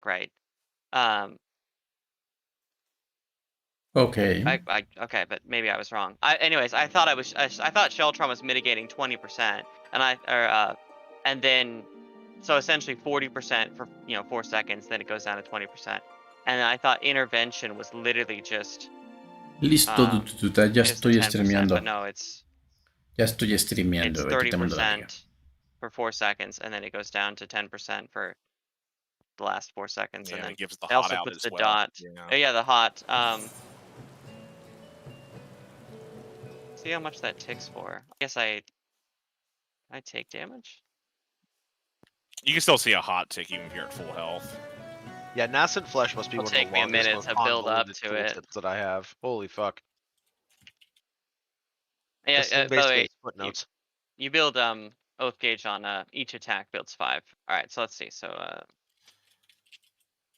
right? Um, Okay. okay, but maybe I was wrong. Anyways, I thought I thought Sheltron was mitigating 20%, and then so essentially 40% for 4 seconds, then it goes down to 20%, and I thought intervention was literally just Listo, dututa, ya is the estoy 10%, but streameando. no, Ya estoy streameando. it's Aquí te mando la liga. 30% for 4 seconds, and then it goes down to 10% for the last 4 seconds, and Yeah, then it gives the it hot also out puts as the well. dot. Yeah. Oh yeah, the hot. See how much that ticks for. I guess I take damage. You can still see a hot tick even if you're at full health. Yeah, Nascent Flesh must be It'll one of the take me a longest, minute most to build up convoluted to it. tooltips that I have. Holy fuck. Yeah, This thing by the basically way, has footnotes. you build Oath Gauge on each attack builds 5. All right, so let's see. So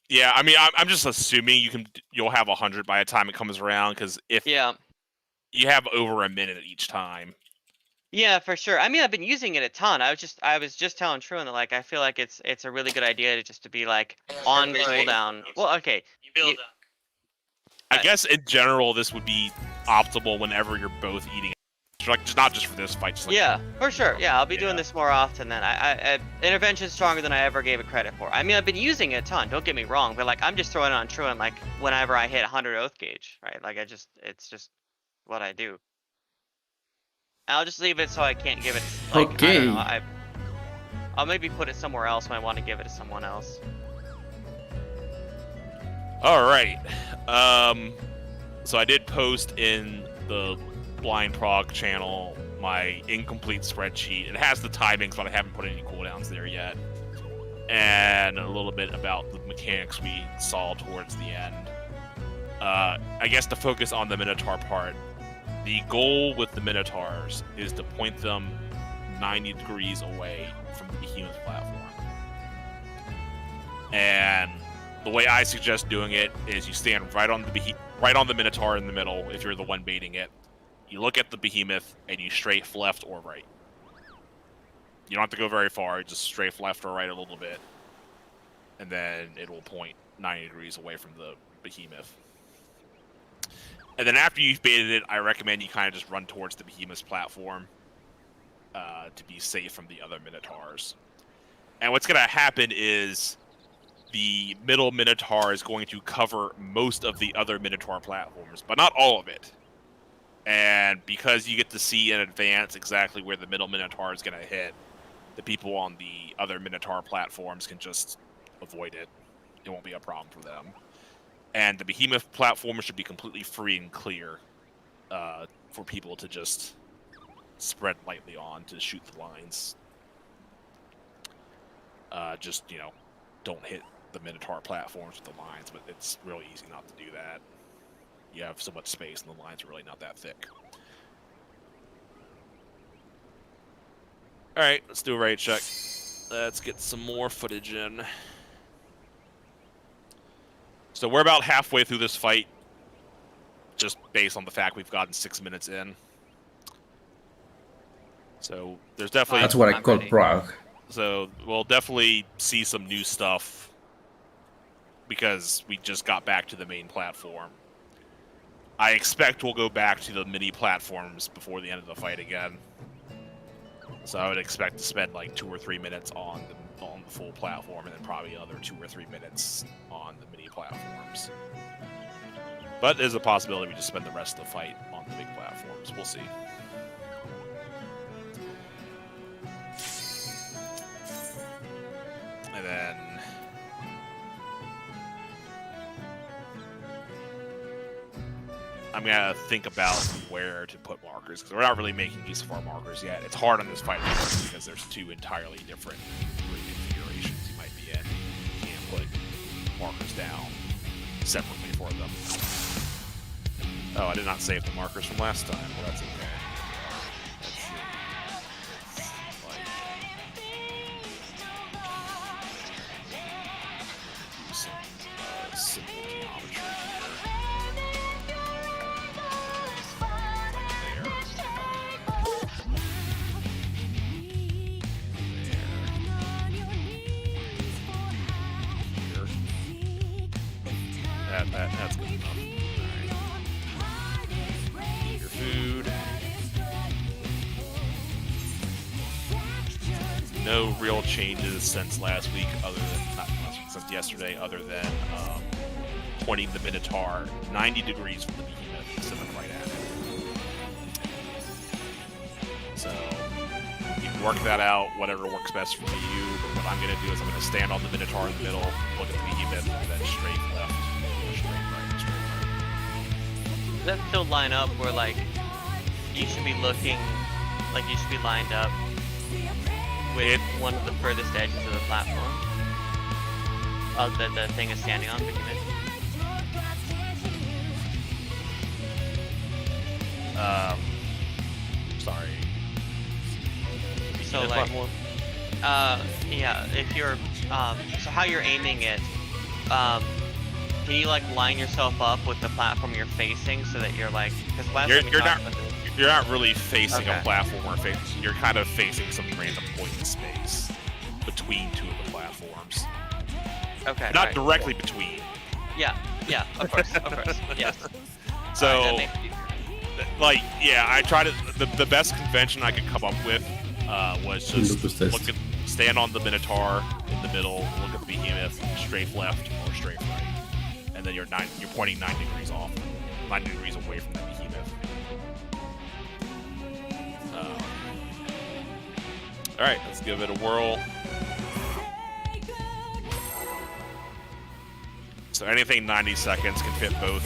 Yeah, I mean, I'm just assuming you'll have 100 by the time it comes around, because if yeah, you have over a minute each time. yeah, for sure. I mean, I've been using it a ton. I was just telling Truan that like I feel like it's a really good idea to be like on cooldown. Well, okay, you build. I guess in general this would be optimal whenever you're both eating. Like, just not just for this fight. Just like, yeah, for sure. Yeah, I'll be doing this more often than intervention's stronger than I ever gave it credit for. I mean, I've been using it a ton. Don't get me wrong, but like I'm just throwing it on Truan like whenever I hit 100 Oath Gauge, right? Like it's just what I do. I'll just leave it so I can't give it. Like, Okay. I don't know, I'll maybe put it somewhere else when I want to give it to someone else. all right. So I did post in the Blind Prog channel my incomplete spreadsheet. It has the timings, but I haven't put any cooldowns there yet. And a little bit about the mechanics we saw towards the end. I guess to focus on the Minotaur part, the goal with the Minotaurs is to point them 90 degrees away from the Behemoth platform. And the way I suggest doing it is you stand right on the Minotaur in the middle if you're the one baiting it. You look at the Behemoth and you strafe left or right. You don't have to go very far, just strafe left or right a little bit. And then it will point 90 degrees away from the Behemoth. And then after you've baited it, I recommend you kind of just run towards the Behemoth's platform to be safe from the other Minotaurs. And what's going to happen is the middle Minotaur is going to cover most of the other Minotaur platforms, but not all of it. And because you get to see in advance exactly where the middle Minotaur is going to hit, the people on the other Minotaur platforms can just avoid it. It won't be a problem for them. And the Behemoth platform should be completely free and clear for people to just spread lightly on to shoot the lines. Just, don't hit the Minotaur platforms with the lines, but it's really easy not to do that. You have so much space and the lines are really not that thick. Alright, let's do a raid check. Let's get some more footage in. So we're about halfway through this fight, just based on the fact we've gotten 6 minutes in. So there's definitely... That's what I call Prague. So we'll definitely see some new stuff because we just got back to the main platform. I expect we'll go back to the mini platforms before the end of the fight again. So I would expect to spend like 2 or 3 minutes on the full platform, and then probably another 2 or 3 minutes on the mini platforms. But there's a possibility we just spend the rest of the fight on the big platforms. We'll see. And then I'm gonna think about where to put markers, because we're not really making use of our markers yet. It's hard on this fight because there's 2 entirely different configurations you might be in. You can't put markers down separately for them. Oh, I did not save the markers from last time. Well, that's okay. Let's see. Do some simple geometry here. That's good enough. Alright. Eat your food. No real changes since last week, other than not last week, since yesterday, other than pointing the Minotaur 90 degrees from the behemoth instead of right at it. So you can work that out, whatever works best for you. But what I'm going to do is I'm going to stand on the Minotaur in the middle, look at the behemoth, and then straight left, or straight right, straight right. Does that still line up where like you should be looking, like you should be lined up with one of the furthest edges of the platform? The thing is standing on, behemoth. Sorry. So like, yeah, if you're, so how you're aiming it, can you like line yourself up with the platform you're facing so that you're like, because last time we talked about this. You're not really facing Okay. a platform or you're kind of facing some random point in space between two of the platforms. Okay. Not right. directly between. Yeah, of course, yes. So, That makes it easier. like, yeah, I tried to. The best convention I could come up with was just stand on the Minotaur in the middle, look at the behemoth, straight left or straight right, and then you're pointing 9 degrees off, 9 degrees away from that behemoth. All right, let's give it a whirl. So anything 90 seconds can fit both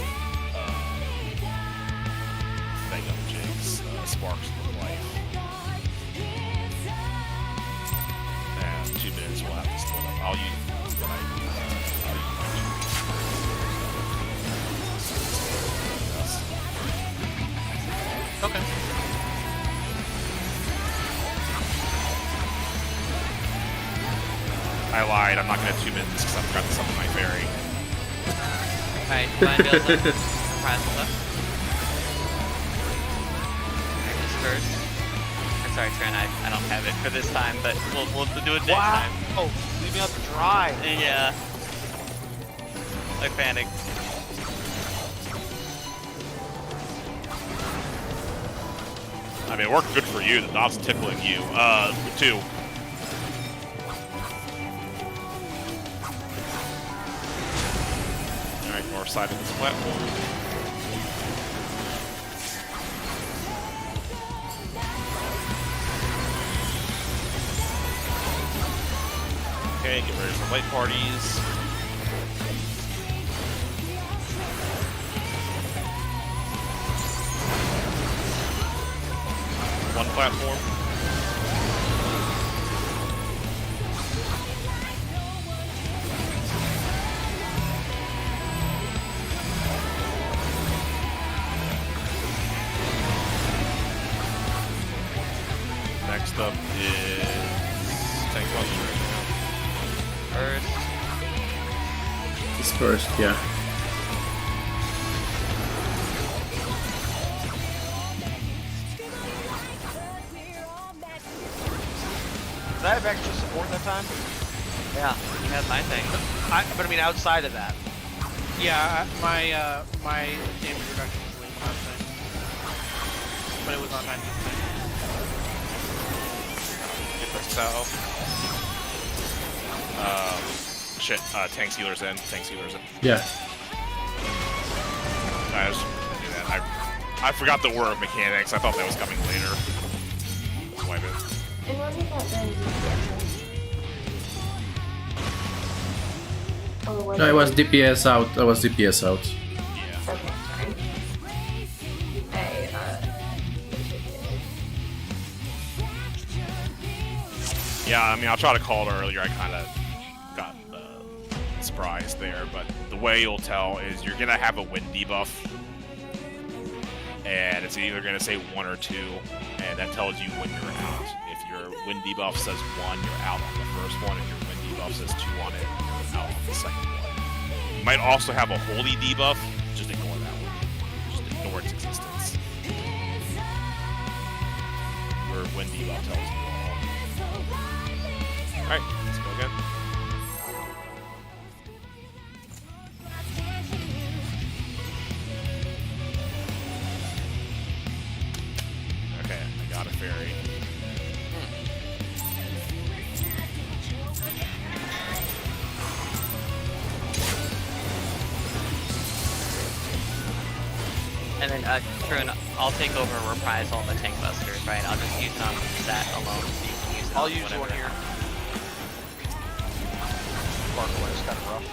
jigs, sparks of life. And 2 minutes we'll have to split up. I'll use what I Okay. I lied, I'm not gonna have 2 minutes because I forgot to summon my fairy. Alright, Divine Build left. Surprise left. Alright, this first. Or sorry, Tran, I don't have it for this time, but we'll do it next time. Oh, leave me out to dry. Yeah. I panicked. I mean, it worked good for you, the knob's tickling you. 2. Alright, north side of this platform. Okay, get ready for light parties. One platform. Next up is Tank Buster. First. It's first, yeah. Did I have extra support that time? Yeah, you had my thing. But I mean, outside of that. Yeah, my damage reduction was late last night, but it was on 90%. Get this out. Shit, tank sealer's in. Tank sealer's in. Yeah. I just didn't do that. I forgot the word mechanics. I thought that was coming later. That's why I did. And what was that then? Or was No, I it- was DPS out. I was DPS out. Yeah. Okay, sorry. Yeah, I mean, I'll try to call it earlier. I kind of got surprised there, but the way you'll tell is you're going to have a wind debuff, and it's either going to say 1 or 2, and that tells you when you're out. If your wind debuff says 1, you're out on the first one. If your wind debuff says 2 on it, you're out on the second one. You might also have a holy debuff. Just ignore that one. Just ignore its existence. Your wind debuff tells you all. Alright, let's go again. And then, Truan, I'll take over Reprisal and the Tank Busters, right? I'll just use it on that alone, so you can use it I'll on use whatever one that here. wants. Spark away, it's kind of rough.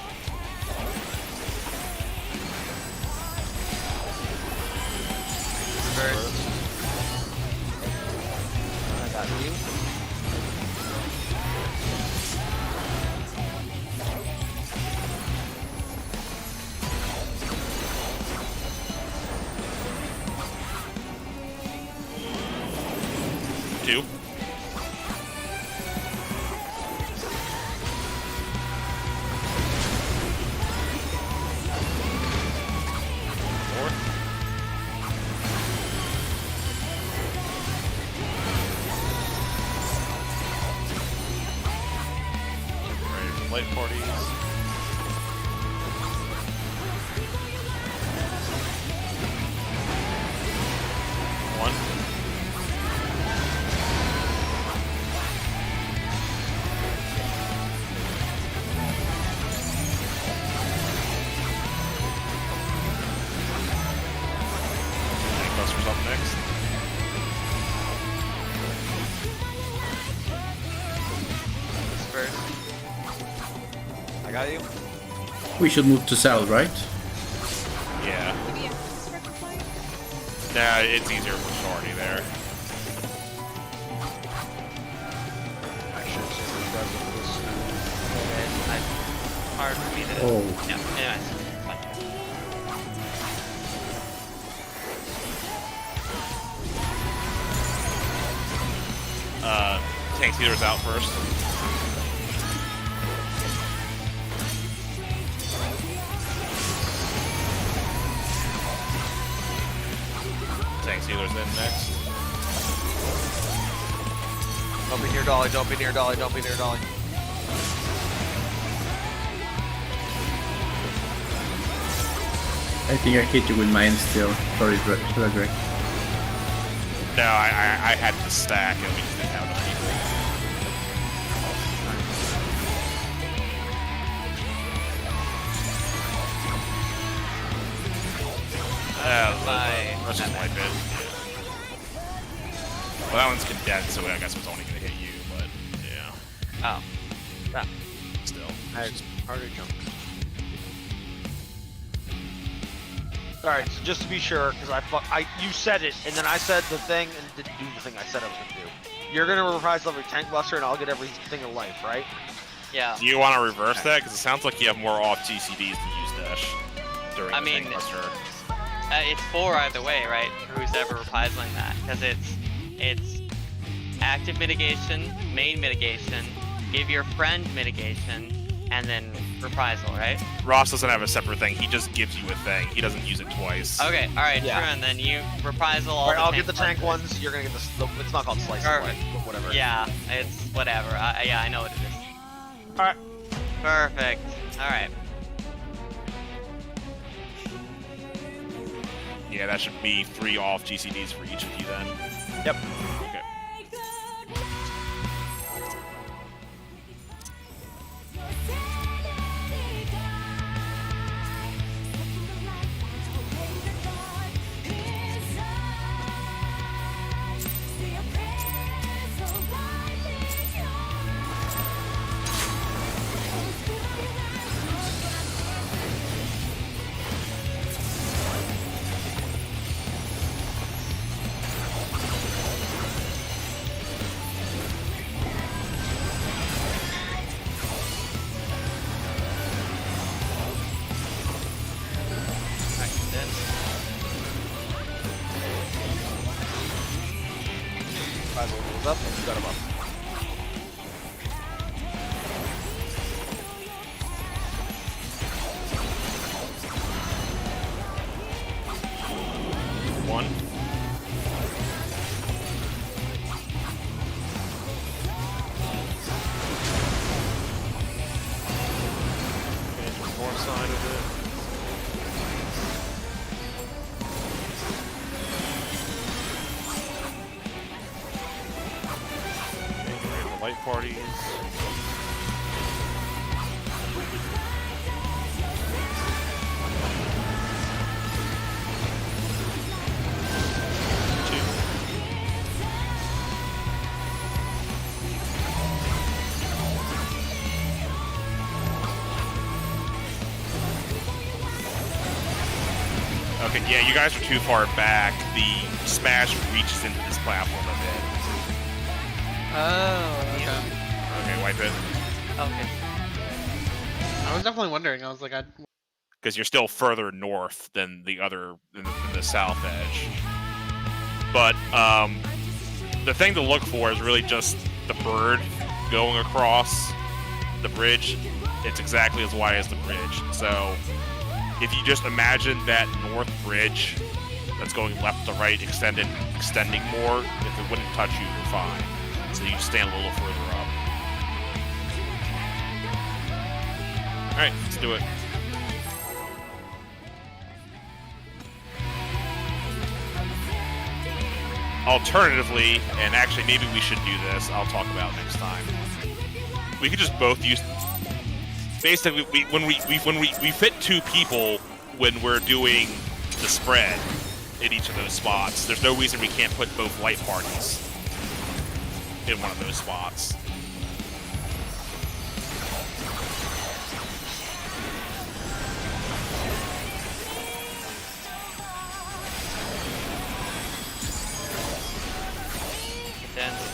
First, I got you. Two. Four. Ready for light parties. One. Gangbusters up next. this first. I got you. We should move to south, right? Yeah. Nah, it's easier for Shorty there. I should say Reprisal for this. Okay, hard for me to... Oh. Yeah, anyways. Fine. Tank Theater's out first. Tank Stealer's in next. Don't be near Dolly, don't be near Dolly, don't be near Dolly. I think I hit you with mine still. Sorry, Frederick. No, I had the stack and we just didn't have enough that's just my bit. Yeah. Well, that one's condensed, so I guess it's only gonna hit you, but yeah. Oh. Yeah. Still. I had harder jump. Alright, so just to be sure, because you said it, and then I said the thing, and didn't do the thing I said I was gonna do. You're gonna reprise every Tank Buster, and I'll get everything of life, right? Yeah. Do you want to reverse that? Because it sounds like you have more off GCDs to use Dash during I the mean, Tank Buster. It's 4 either way, right? For who's ever reprisaling that, because it's active mitigation, main mitigation, give your friend mitigation, and then reprisal, right? Ross doesn't have a separate thing. He just gives you a thing. He doesn't use it twice. Okay, all right, Yeah. true. And then you reprisal all. Alright, the I'll tank get the tank busters. ones, you're gonna get the it's not called Slice Or- of Life, but whatever. Yeah, it's whatever. Yeah, I know what it is. Alright. Perfect. All right. Yeah, that should be 3 off GCDs for each of you then. Yep. Okay. Reprisal goes up, and you got him up. One. Okay, just more side of it. Okay, get ready for light parties. Okay, yeah, you guys are too far back. The smash reaches into this platform a bit. Oh, okay. Okay, wipe it. Okay. I was definitely wondering. I was like, Because you're still further north than the other, than the south edge. But the thing to look for is really just the bird going across the bridge. It's exactly as wide as the bridge. So if you just imagine that north bridge that's going left to right extending more, if it wouldn't touch you, you're fine. So you stand a little further up. Alright, let's do it. Alternatively, and actually maybe we should do this, I'll talk about next time. We could just both use... Basically, we fit 2 people when we're doing the spread in each of those spots. There's no reason we can't put both light parties in one of those spots. Dense.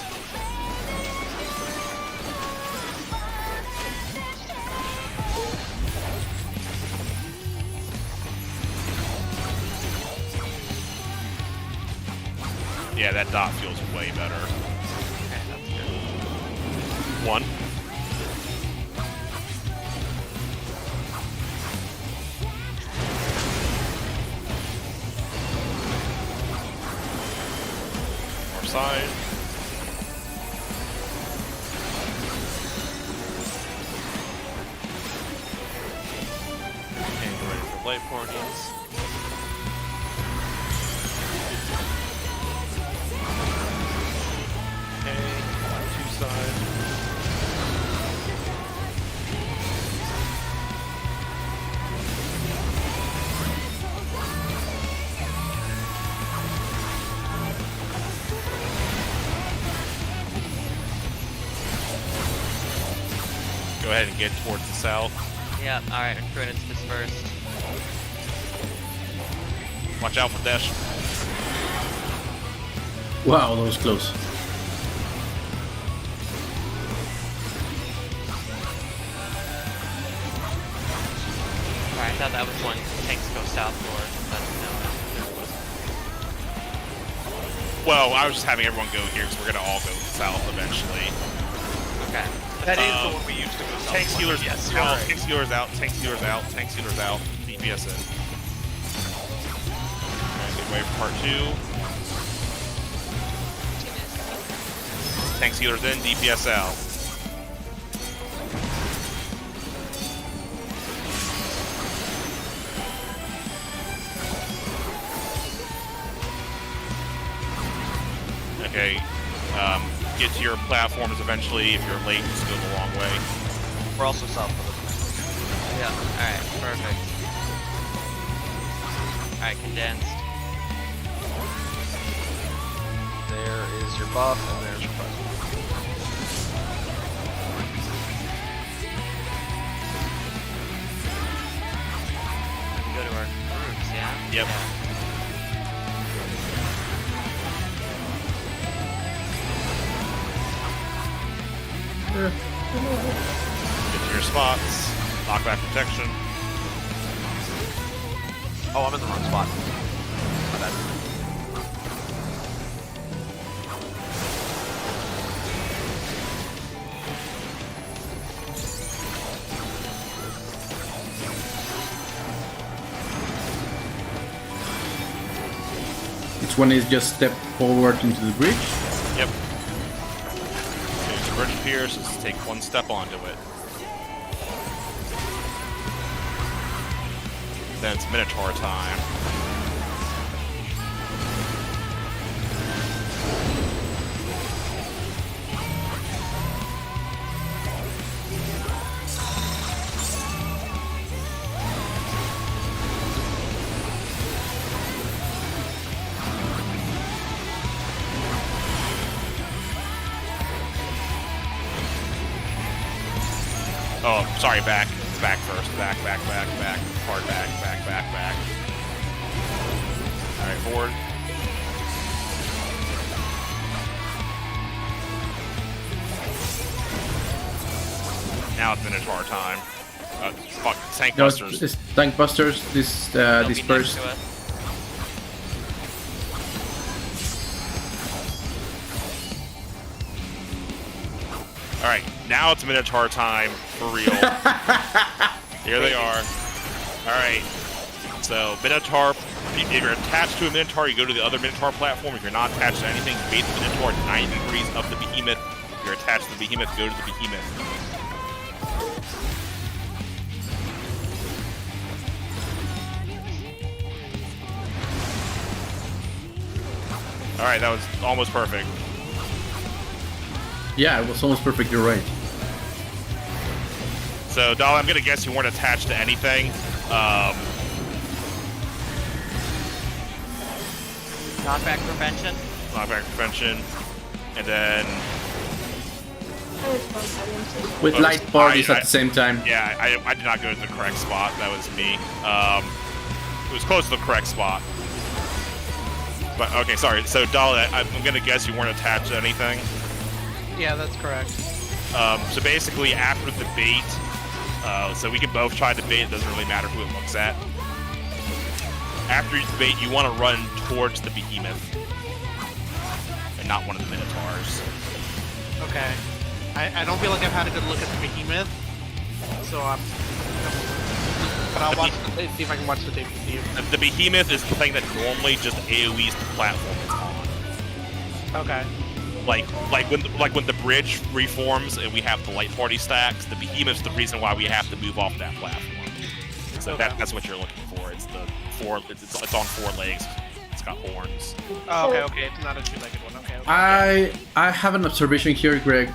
Yeah, that dot feels way better. Okay, that's good. 1. More side. And ready for light parties. Go ahead and get towards the south. Yeah, alright, credits dispersed. Watch out for dash. Wow, that was close. Alright, I thought that was one tanks go south for, but no. Well, I was just having everyone go here because we're gonna all go south eventually. Okay. That is the one we used to go south. Tank sealers Yes, out, right. tank sealers out, tank sealers out, tank sealers out, DPS in. Alright, get ready for part 2. Tank sealers in, DPS out. Okay, get to your platforms eventually. If you're late, just go the long way. We're also south of Yeah, alright, perfect. Alright, condensed. it. There is your buff, and there's your present. We can go to our groups, yeah? Yep. Yeah. Get to your spots. Knockback protection. Oh, I'm in the wrong spot. My bad. Each one is just step forward into the bridge. Yep. Okay, the bridge appears, just take 1 step onto it. Then it's Minotaur time. Oh, sorry, back. Back first. Back. Hard back. All right, forward. Now it's Minotaur time. Fuck, tank No, busters. it's tank busters. This They'll this be next first. to us. All right, now it's Minotaur time for real. Here they are. All right. So Minotaur, if you're attached to a Minotaur, you go to the other Minotaur platform. If you're not attached to anything, you bait the Minotaur 90 degrees of the Behemoth. If you're attached to the Behemoth, go to the Behemoth. All right, that was almost perfect. Yeah, it was almost perfect. You're right. So, Doll, I'm gonna guess you weren't attached to anything. Knockback prevention. Knockback prevention, and then With Oh, light parties I- at the same time. yeah, I did not go to the correct spot. That was me. It was close to the correct spot. But okay, sorry. So, Doll, I'm gonna guess you weren't attached to anything. Yeah, that's correct. So basically, after the bait, so we can both try the bait. It doesn't really matter who it looks at. After the bait, you want to run towards the Behemoth, and not one of the Minotaurs. Okay. I don't feel like I've had a good look at the Behemoth, so I'm. But I'll watch. See if I can watch the tape with you. The Behemoth is the thing that normally just AoEs the platform it's on. Okay. Like when the bridge reforms and we have the light party stacks, the Behemoth's the reason why we have to move off that platform. So Okay. that's what you're looking for. It's the four. It's on 4 legs. It's got horns. Oh, okay. It's not a two-legged one. Okay. I have an observation here, Greg.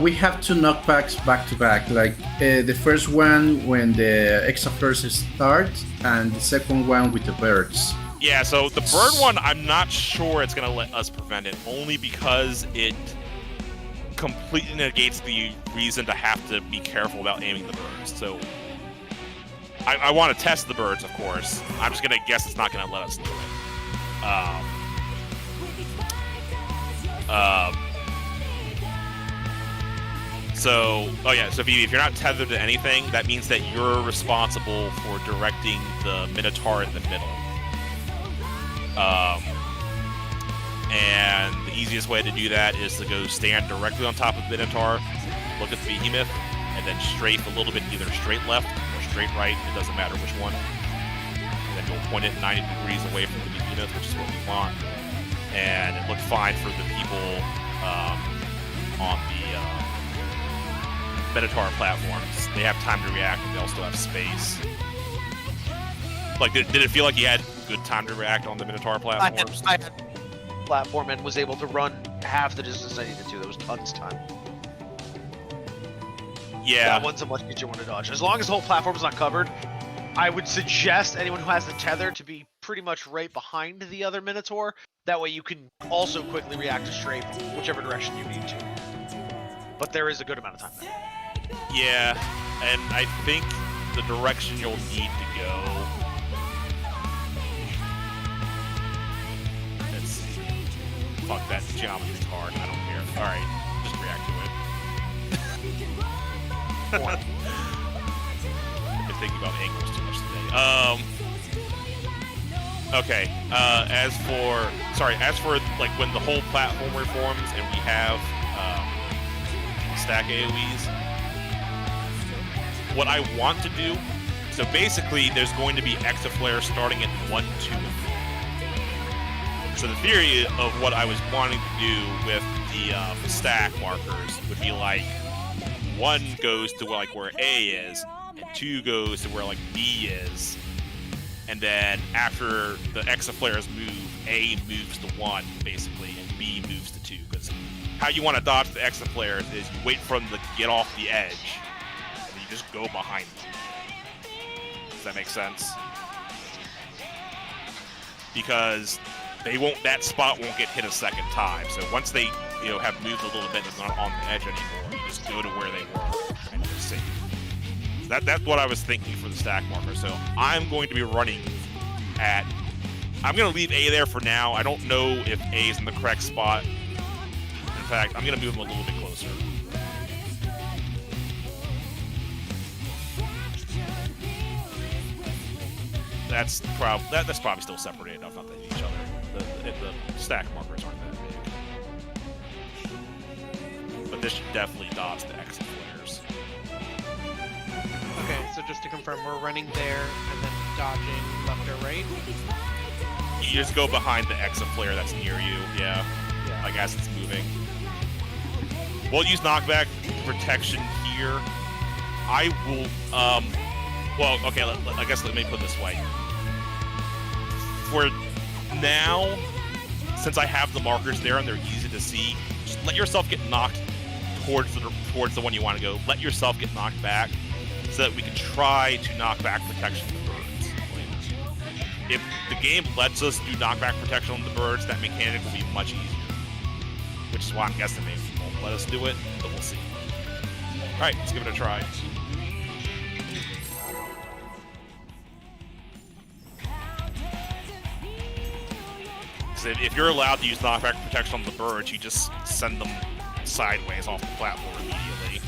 We have 2 knockbacks back to back. Like the first one when the Exaflores start, and the second one with the birds. Yeah, so the bird one, I'm not sure it's going to let us prevent it, only because it completely negates the reason to have to be careful about aiming the birds. So I want to test the birds, of course. I'm just going to guess it's not going to let us do it. So Vivi, if you're not tethered to anything, that means that you're responsible for directing the Minotaur in the middle. And the easiest way to do that is to go stand directly on top of the Minotaur, look at the Behemoth, and then strafe a little bit, either straight left or straight right. It doesn't matter which one. And then you'll point it 90 degrees away from the Behemoth, which is what we want. And it looked fine for the people on the Minotaur platforms. They have time to react, and they also have space. Like, did it feel like you had good time to react on the Minotaur platforms? I had platform and was able to run half the distance I needed to. There was tons of time. Yeah. That one's a much easier one to dodge. As long as the whole platform's not covered, I would suggest anyone who has the tether to be pretty much right behind the other Minotaur. That way you can also quickly react to strafe whichever direction you need to. But there is a good amount of time there. Yeah, and I think the direction you'll need to go. Let's see. Fuck that geometry's hard. I don't care. All right, just react to it. I've been thinking about angles too much today. Okay. As for like when the whole platform reforms and we have stack AoEs. What I want to do, so basically there's going to be Exaflare starting at 1, 2, and 3. So the theory of what I was wanting to do with the stack markers would be like 1 goes to like where A is, and 2 goes to where like B is, and then after the Exaflares move, A moves to 1 basically, and B moves to 2. Because how you want to dodge the Exaflares is you wait for them to get off the edge. Just go behind them. Does that make sense? Because that spot won't get hit a second time. So once they, have moved a little bit, it's not on the edge anymore. You just go to where they were and you're safe. So that's what I was thinking for the stack marker. So I'm going to be running at I'm gonna leave A there for now. I don't know if A is in the correct spot. In fact, I'm gonna move him a little bit closer. That's probably still separated enough not to hit each other. The stack markers aren't that big. But this should definitely dodge the exit flares. Okay, so just to confirm, we're running there and then dodging left or right. You just go behind the exit flare that's near you, yeah. Like as it's moving. We'll use knockback protection here. I will, well, okay, I guess let me put it this way. For now, since I have the markers there and they're easy to see, just let yourself get knocked towards the one you want to go. Let yourself get knocked back so that we can try to knock back protection on the birds. If the game lets us do knockback protection on the birds, that mechanic will be much easier. Which is why I'm guessing they won't let us do it, but we'll see. Alright, let's give it a try. So if you're allowed to use knockback protection on the birds, you just send them sideways off the platform immediately.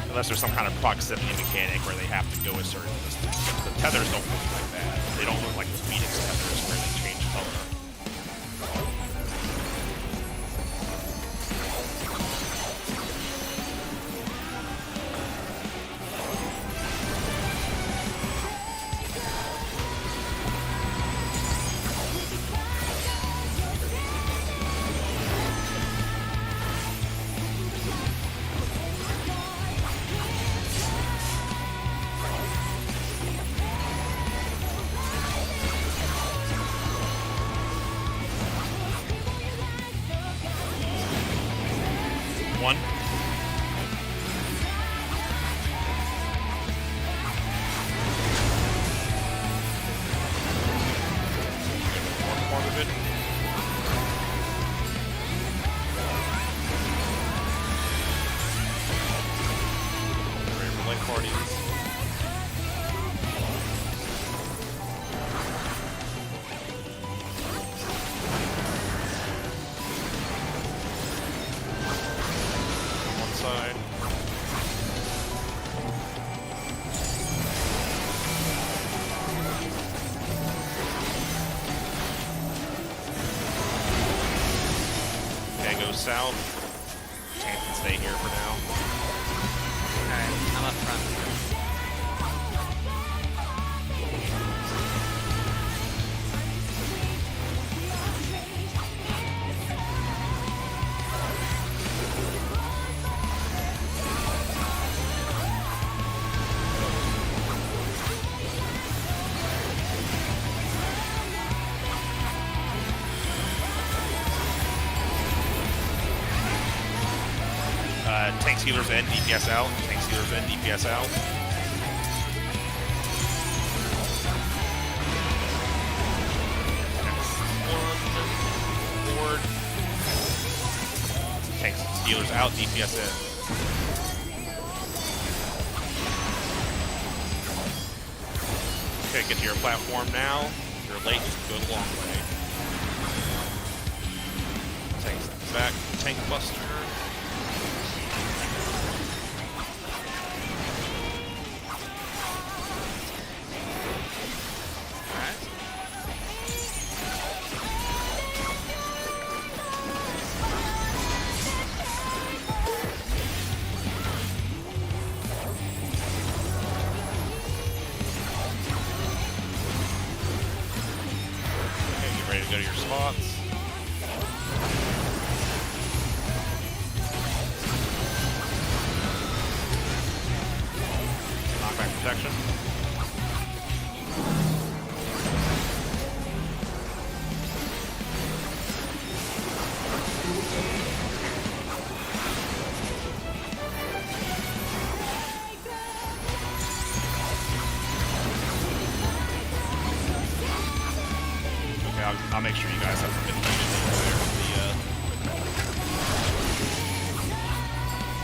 Unless there's some kind of proximity mechanic where they have to go a certain distance. The tethers don't look like that. They don't look like the Phoenix tethers where they change color. One. More of it. Ready for light parties. Side. Okay, go south. Tank can stay here for now. Alright, I'm up front. Tank healers and DPS out. Tank healers and DPS out. Next one. Forward. Tank healers out. DPS in. Okay, get to your platform now. If you're late, just go the long way. Tank's back. Tank buster. Ready to go to your spots. Knockback protection. I'll make sure you guys have the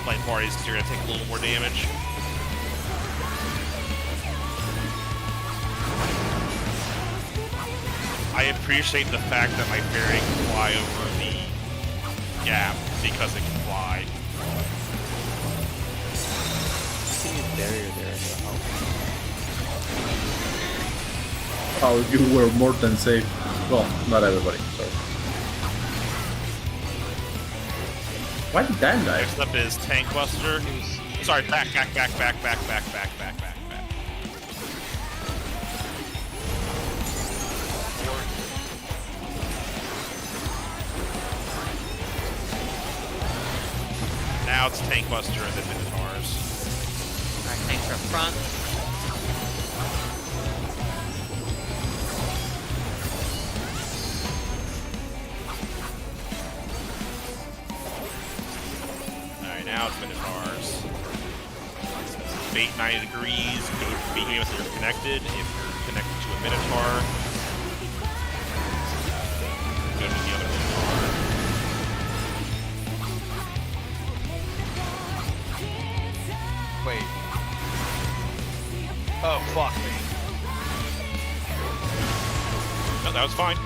light parties because you're going to take a little more damage. I appreciate the fact that my fairy can fly over the gap because it can fly. Barrier there as well. Oh, you were more than safe. Well, not everybody. Sorry. Why did Dan die? Next up is Tank Buster. Sorry, back. Now it's Tank Buster and then Minotaurs. Alright, tanks are up front. Alright, now it's Minotaurs. Bait 90 degrees, go to Behemoth if you're connected. If you're connected to a Minotaur, go to the other Minotaur. Wait. Oh, fuck me. No, that was fine.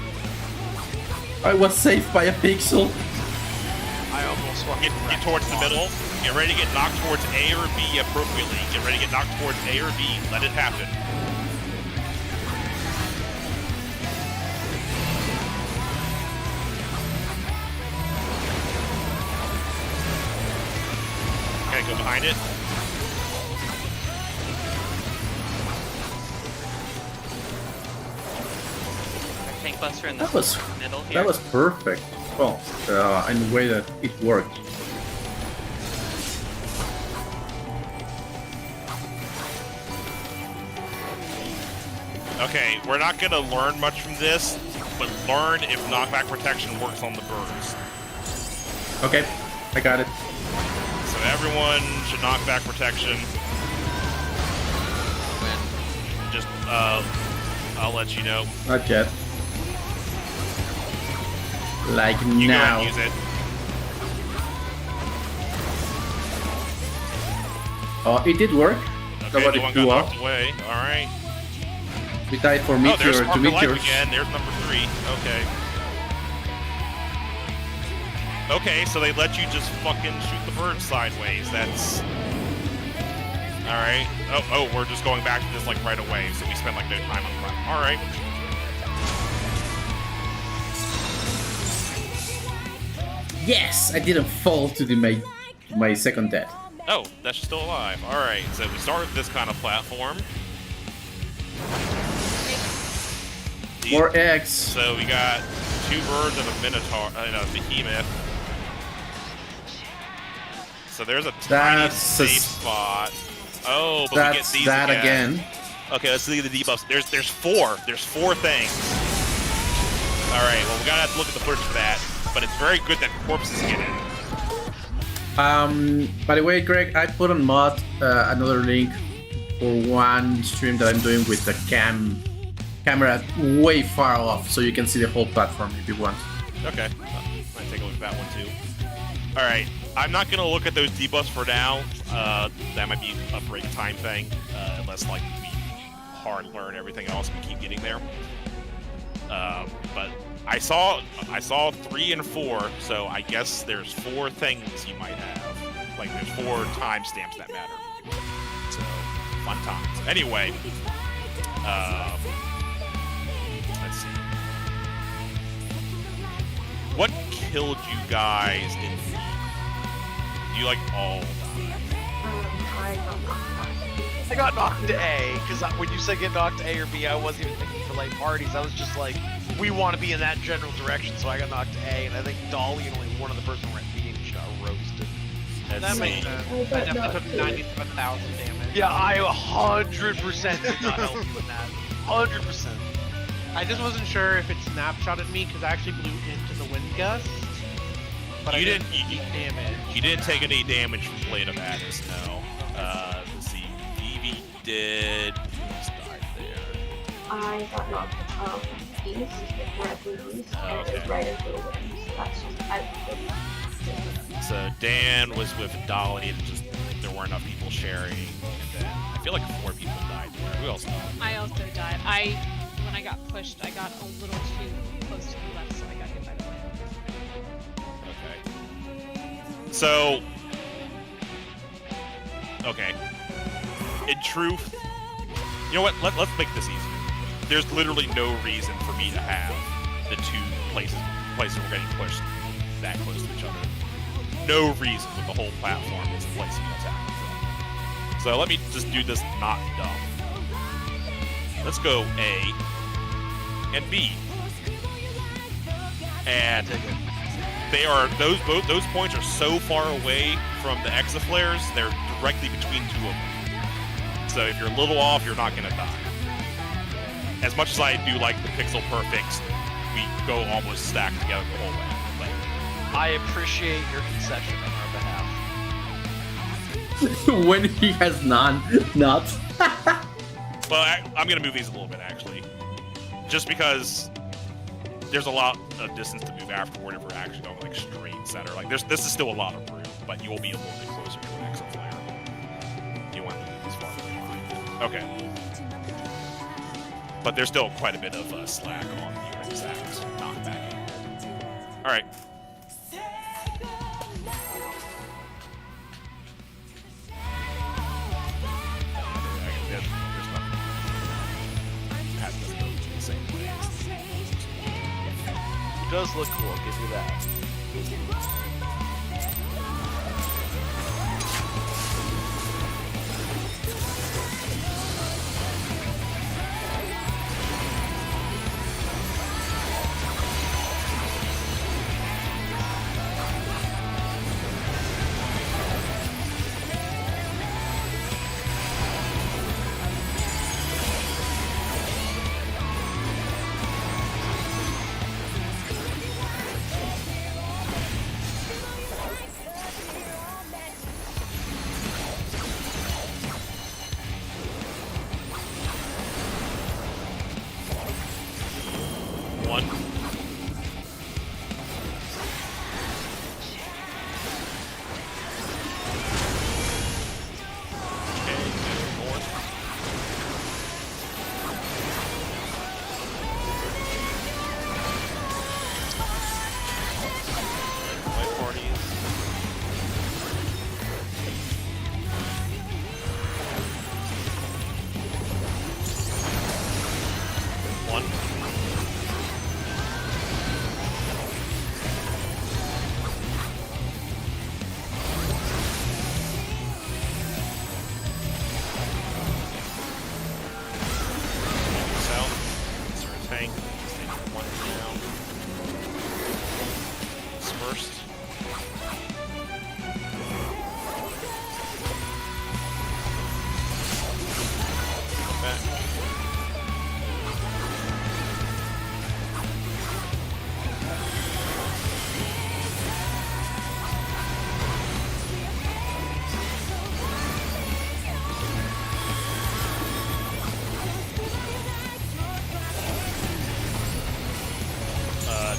I was saved by a pixel. I almost fucking Get towards the middle. Get ready to get knocked towards A or B appropriately. Get ready to get knocked towards A or B. Let it happen. Okay, go behind it. Alright, tank buster in the That was middle here. that was perfect. Well, in the way that it worked. Okay, we're not gonna learn much from this, but learn if knockback protection works on the birds. Okay, I got it. So everyone should knockback protection. Just, I'll let you know. Not yet. Like You now. go and use it. Oh, it did work. Okay, Nobody no one got flew off. knocked away. Alright. We died for Oh, there's meteor to Spark of Life meteors. again. There's number 3. Okay. Okay, so they let you just fucking shoot the bird sideways. That's... Alright. Oh, we're just going back to this, like, right away, so we spent, like, no time on the front. Alright. Yes, I didn't fall to my second death. Oh, that's still alive. Alright, so we start with this kind of platform. More eggs. So we got 2 birds and a minotaur, and a behemoth. So there's a tiny That's safe spot. Oh, but we get That's these that again. Okay, let's see the debuffs. There's 4. There's 4 things. All right, well, we're gonna have to look at the footage for that. But it's very good that corpses get in. By the way, Greg, I put on mod another link for one stream that I'm doing with the camera way far off, so you can see the whole platform if you want. Okay, might take a look at that one too. All right, I'm not gonna look at those debuffs for now. That might be a break time thing, unless like we hard learn everything else and keep getting there. But I saw 3 and 4, so I guess there's 4 things you might have. Like there's 4 timestamps that matter. So fun times. Anyway, let's see. What killed you guys in the... You like all die? I got knocked to A, because when you said get knocked to A or B, I wasn't even thinking for late parties. I was just like, we want to be in that general direction, so I got knocked to A, and I think Dolly and only one of the person were at B and got roasted. That makes sense. I definitely took 97,000 damage. Yeah, I 100% did not help you in that. 100%. I just wasn't sure if it snapshotted me because I actually blew into the wind gust. But You I didn't- take damage. You didn't take any damage from Blade of Madness, no. Let's see. Vivi did. Who else died there? I got knocked east, where I blew east, and it was right into the wind. So that's just, So Dan was with Dolly, and just there weren't enough people sharing. And then I feel like 4 people died there. Who else died? I also died. When I got pushed, I got a little too close to the left, so I got hit by the wave. Okay. So. Okay. In truth, you know what? Let's make this easier. There's literally no reason for me to have the two places we're getting pushed that close to each other. No reason with the whole platform is the place you attack from. So let me just do this not dumb. Let's go A and B. And they are those points are so far away from the exaflares, they're directly between two of them. So if you're a little off, you're not gonna die. As much as I do like the pixel perfects, we go almost stacked together the whole way. But I appreciate your concession on our behalf. When he has none, not. well, I'm gonna move these a little bit actually, just because there's a lot of distance to move afterward if we're actually going like straight center. Like this is still a lot of room, but you will be a little bit closer to the exit flare. You want to move this far behind. Okay. But there's still quite a bit of slack on the exact knockback. All right. It does look cool, I'll give you that.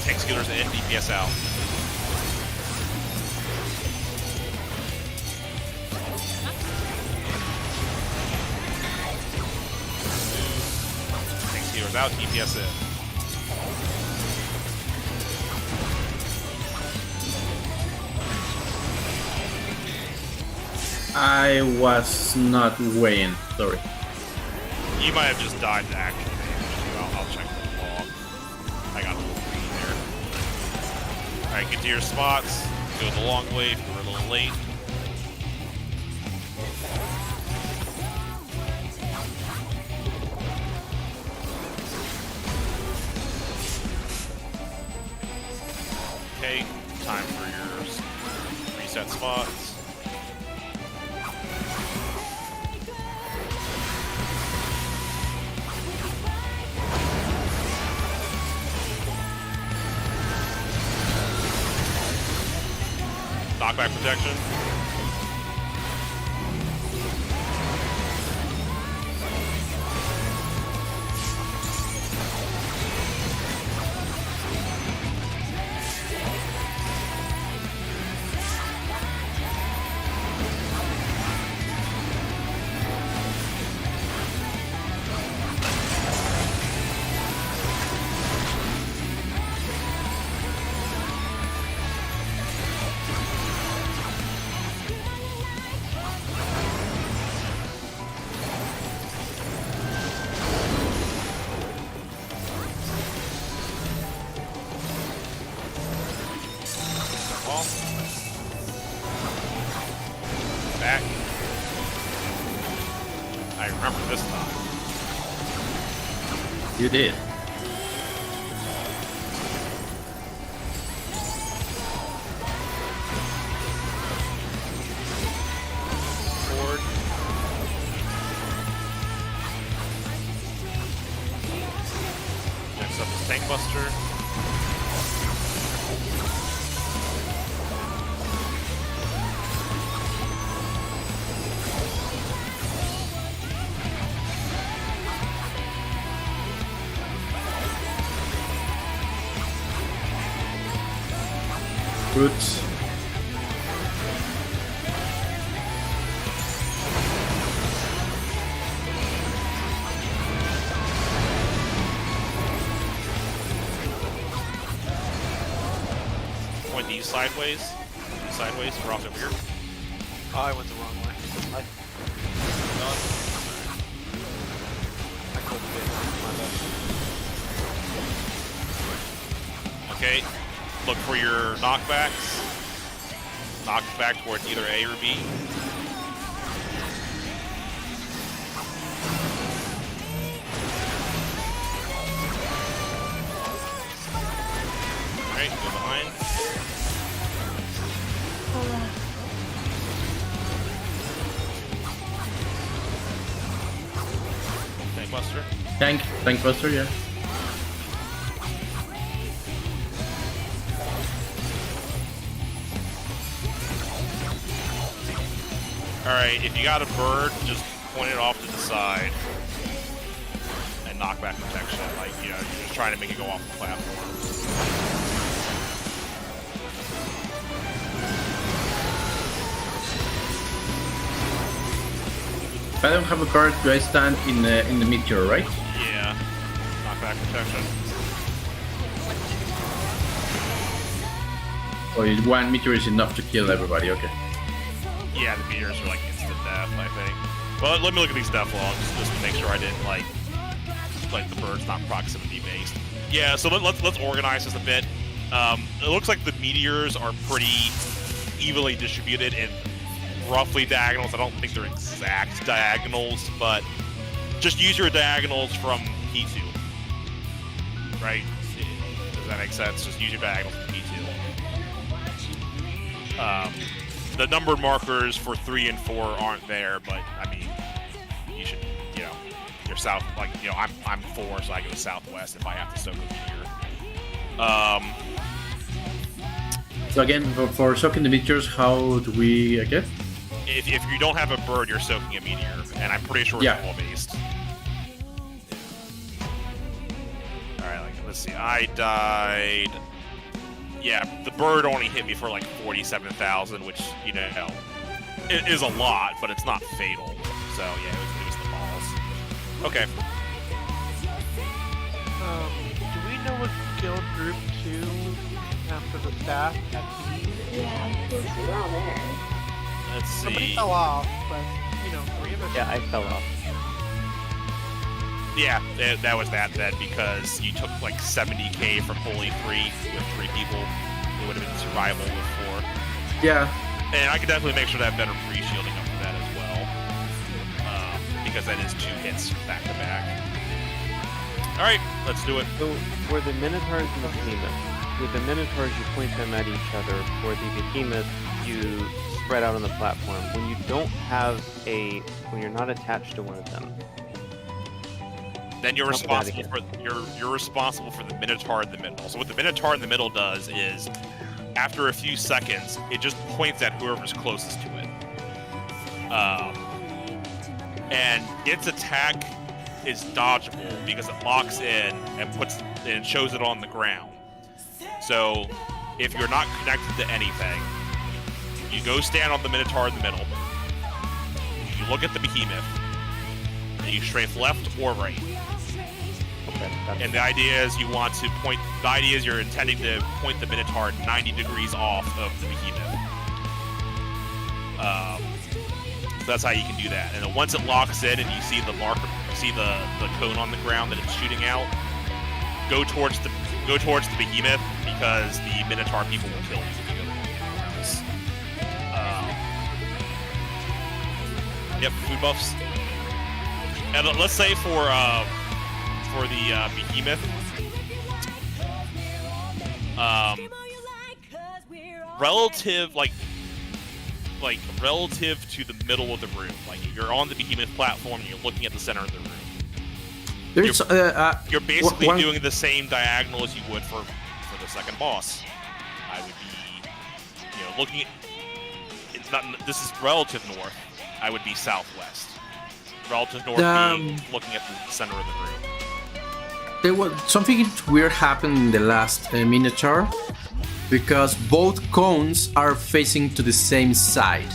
Tank Skillers in, DPS out. Tank Skillers out, DPS in. I was not weighing, sorry. You might have just died to actual damage. I'll check the log. I got a little green there. Alright, get to your spots. Go the long way if we're a little late. Okay, time for your reset spots. Knockback protection. You did. Forward. Next up is Tank Buster. Roots. Point these sideways. Sideways, cross over here. Oh, I went the wrong way. I called it my bad. Okay. Look for your knockbacks. Knock back towards either A or B. Alright, go behind. Tank Buster. Tank Buster, yeah. Alright, if you got a bird, just point it off to the side. And knockback protection. Like, you know, you're just trying to make it go off the platform. If I don't have a bird, do I stand in the meteor, right? Yeah. Knockback protection. Or is one meteor is enough to kill everybody? Okay. Yeah, the meteors are like instant death, I think. Well, let me look at these death logs just to make sure I didn't like the bird's not proximity based. Yeah, so let's organize this a bit. It looks like the meteors are pretty evenly distributed in roughly diagonals. I don't think they're exact diagonals, but just use your diagonals from P2. Right? Does that make sense? Just use your diagonals from P2. The numbered markers for 3 and 4 aren't there, but I mean, you should, you know, you're south, like, you know, I'm 4, so I go southwest if I have to soak a meteor. So again, for soaking the meteors, how do we get? If you don't have a bird, you're soaking a meteor, and I'm pretty sure it's Yeah. wall based. Alright, like, let's see, I died. Yeah, the bird only hit me for like 47,000, which, you know, it is a lot, but it's not fatal. So, yeah, it was the balls. Okay. Do we know what killed Group 2 after the staff at B? Yeah, I can see we're all there. Let's Somebody see. fell off, but, you know, 3 of us. Yeah, I fell off. Yeah, that was that then, because you took like 70k from only 3 with 3 people. It would have been survival with 4. Yeah. And I could definitely make sure to have better pre-shielding up for that as well. Because that is 2 hits back to back. Alright, let's do it. So, for the Minotaurs and the Behemoth, with the Minotaurs you point them at each other. For the Behemoth, you spread out on the platform. When you don't have when you're not attached to one of them, Then you're Top of that responsible for you're responsible for the Minotaur in the middle. So what the Minotaur in the middle does is, after a few seconds, it just points at whoever's closest to it. And its attack is dodgeable because it locks in and shows it on the ground. So if you're not connected to anything, you go stand on the Minotaur in the middle. You look at the Behemoth, and you strafe left or right. okay, that's And the idea is you're intending to point the Minotaur 90 degrees off of the Behemoth. So that's how you can do that. And then once it locks in and you see the marker, see the cone on the ground that it's shooting out, go towards the Behemoth because the Minotaur people will kill you if you go anywhere else. Yep, food buffs. And let's say for the behemoth, relative relative to the middle of the room, like you're on the behemoth platform and you're looking at the center of the room. There's You're basically one- doing the same diagonal as you would for the second boss. I would be, looking at. It's not. This is relative north. I would be southwest. Relative north being looking at the center of the room. There was something weird happened in the last miniature, because both cones are facing to the same side.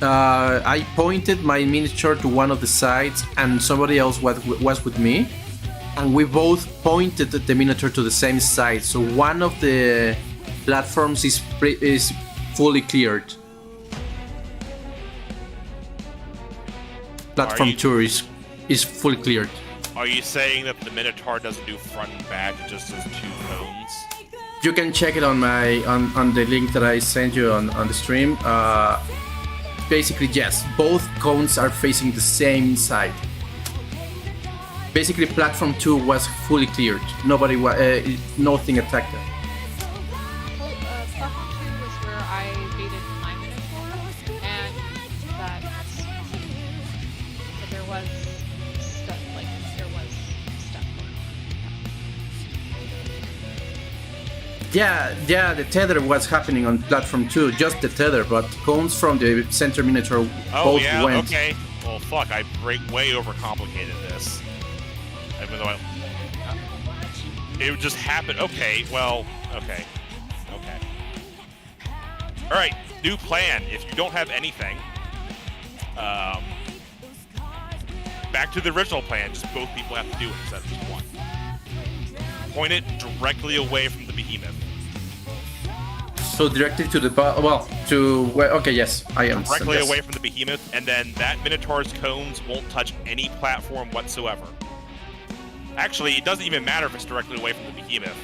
I pointed my miniature to one of the sides, and somebody else was with me, and we both pointed the miniature to the same side. So one of the platforms is fully cleared. Platform 2 is fully cleared. Are you saying that the Minotaur doesn't do front and back, it just does 2 cones? You can check it on the link that I sent you on the stream. Basically, yes, both cones are facing the same side. Basically, platform 2 was fully cleared. Nothing attacked it. Well, platform 2 was where I baited my Minotaur, and that's but there was stuff going on. Yeah, the tether was happening on platform 2, just the tether, but cones from the center miniature both went. Okay. Well, fuck, I way overcomplicated this. Even though it would just happen. Okay, well, okay. Alright, new plan. If you don't have anything, back to the original plan, just both people have to do it instead of just one. Point it directly away from the behemoth. So directly to the okay, yes, I am. Directly yes. away from the behemoth, and then that Minotaur's cones won't touch any platform whatsoever. Actually, it doesn't even matter if it's directly away from the behemoth.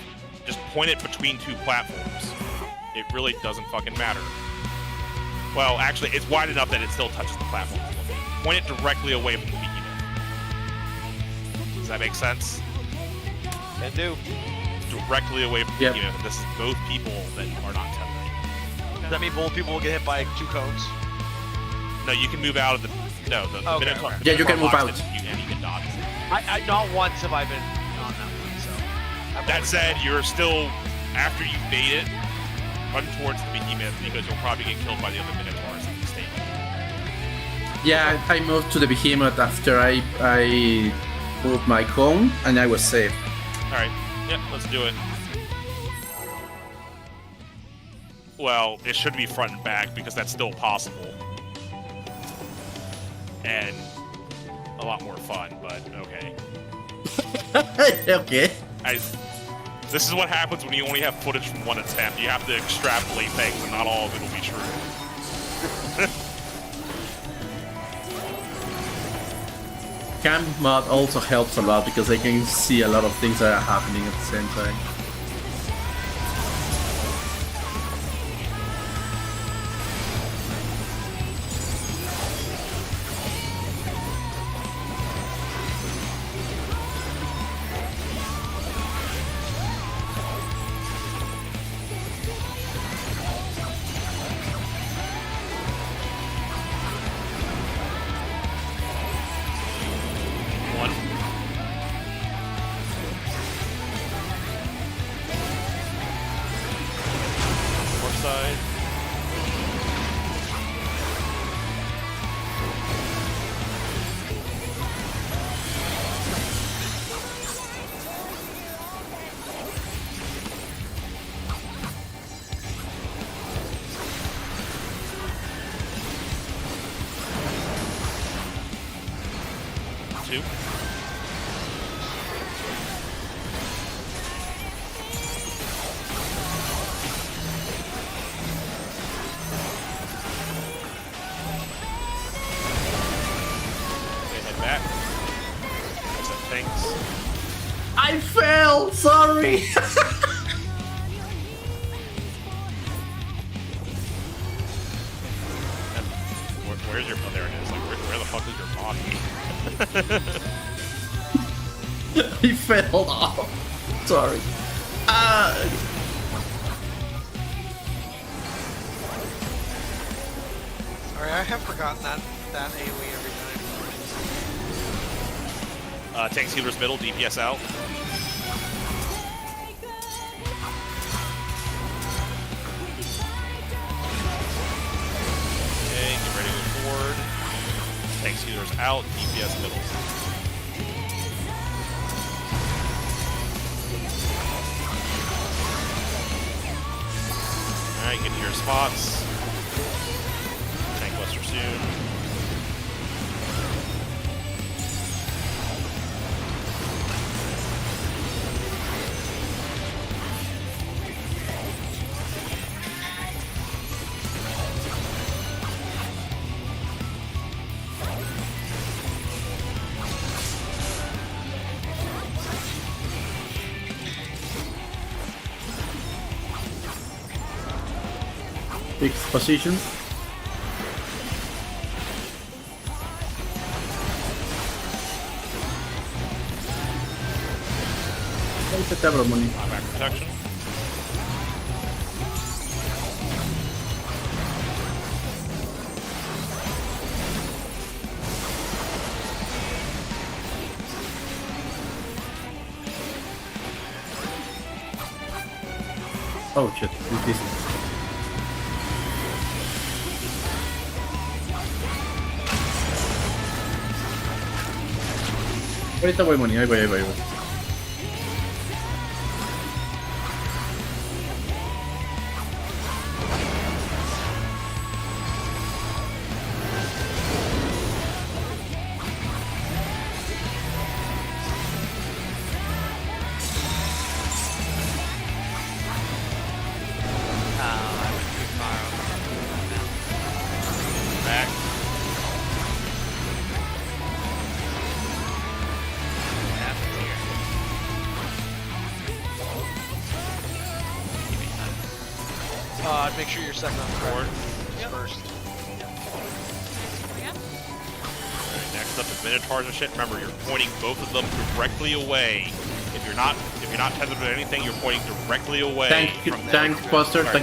Just point it between 2 platforms. It really doesn't fucking matter. Well, actually, it's wide enough that it still touches the platform. Point it directly away from the behemoth. Does that make sense? Can do. Directly away from the behemoth. And this is both people that are not tethering. Does that mean both people will get hit by 2 cones? No, you can move out of the. No, the Okay, Minotaur. okay. The Yeah, you can Minotaur move locks out. it, and you can dodge it. I not once have I been on that one, so. That said, you're still, after you bait it, run towards the behemoth because you'll probably get killed by the other Minotaurs in the stable. Yeah, I moved to the behemoth after I moved my cone, and I was safe. Alright, yep, let's do it. Well, it should be front and back because that's still possible. And a lot more fun, but okay. Okay. This is what happens when you only have footage from one attempt. You have to extrapolate things, and not all of it will be true. Cam mod also helps a lot because I can see a lot of things that are happening at the same time. Side. Two. Back. Thanks. I fell! Sorry! Where's your... Oh, there it is. Like, where the fuck is your body? He fell off. Sorry. Sorry, I have forgotten that AoE every time. Tanks healers middle, DPS out. Okay, get ready to move forward. Tanks healers out, DPS middle. Alright, get to your spots. Tank buster soon. Fixed position. Take the tablet money. Back protection. Oh shit, this is. Ahorita voy, Moni, ahí voy. I went too far over. Back. What happens here? Give me time. Make sure you're second on the Forward. board first. Again? Alright, next up is Minotaurs and shit. Remember, you're pointing both of them directly away. If you're not tethered to anything, you're pointing directly away from them. Tank buster. Sorry.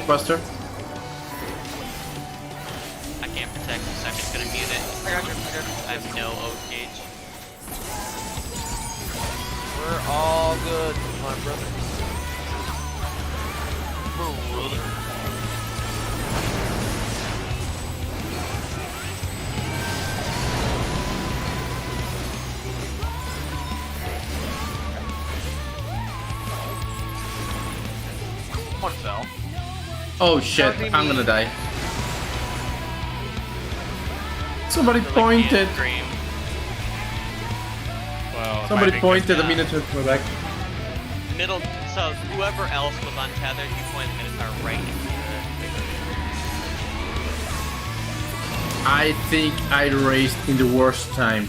I can't protect you, so I'm just gonna mute it. I got you. I have no oath gauge. We're all good, my brother. One fell. Oh shit, I'm gonna die. Somebody pointed. Scream. Well, Somebody I think pointed a Minotaur to my back. Middle. So whoever else was untethered, you point the Minotaur right into I think I raced in the worst time.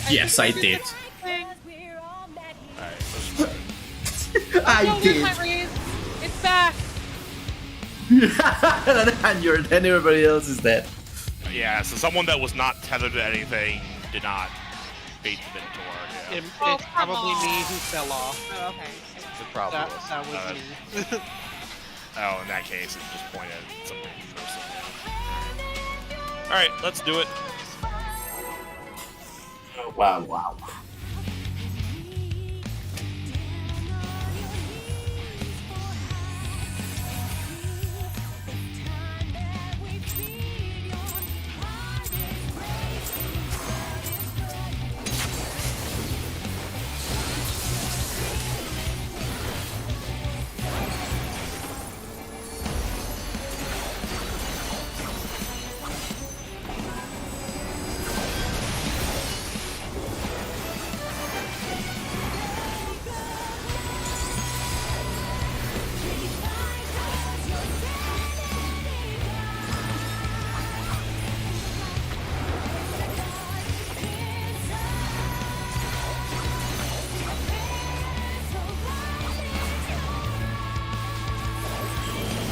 Yes, I did did. the thing. Alright, let's try. I Oh, there's did. my raise. It's back. And you're then everybody else is dead. Yeah, so someone that was not tethered to anything did not bait the Minotaur. Yeah. It's Oh, come probably on. me who fell off. Oh, okay. It probably That, was. that was me. Oh, in that case, it just pointed at something person. Alright, let's do it. Wow.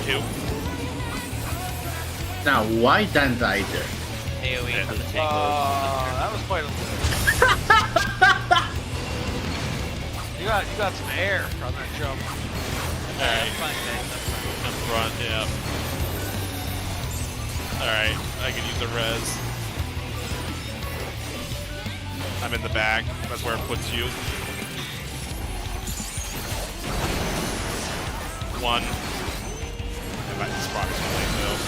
Two. Now, why didn't I there? AoE from the tank. That was quite You got some air on that jump. Alright, Fine, guys, that's fine. in front, yeah. Alright, I can use the res. I'm in the back. That's where it puts you. One. I might spot something though.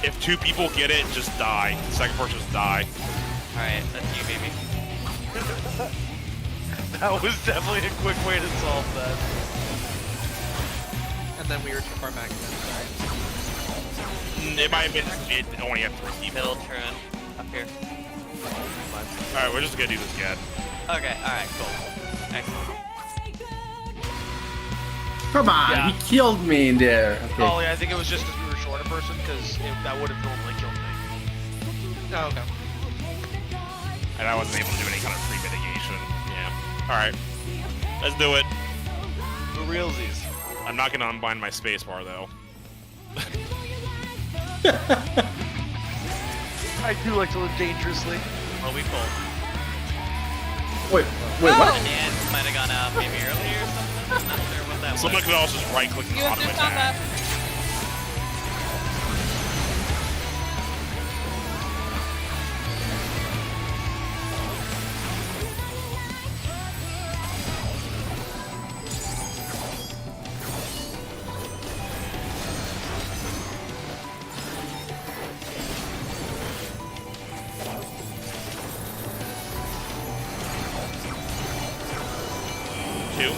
If 2 people get it, just die. The second person just die. Alright, that's you, baby. That was definitely a quick way to solve that. And then we were too far back then, sorry. It might have been. It only had 3 people. Middle turn. Up here. Alright, we're just gonna do this again. Okay, alright, cool. Excellent. Come on, Yeah. he killed me in there. Okay. Oh yeah, I think it was just because we were short a person, because that would have normally killed me. Oh, okay. And I wasn't able to do any kind of pre-mitigation. Yeah. Alright. Let's do it. The realsies. I'm not gonna unbind my spacebar though. I do like to live dangerously. Well, we pulled. Wait, Oh, what? the Nance might have gone out maybe earlier or something. I'm not sure what that Someone was. could also just right click and You have auto just found attack. that. Two.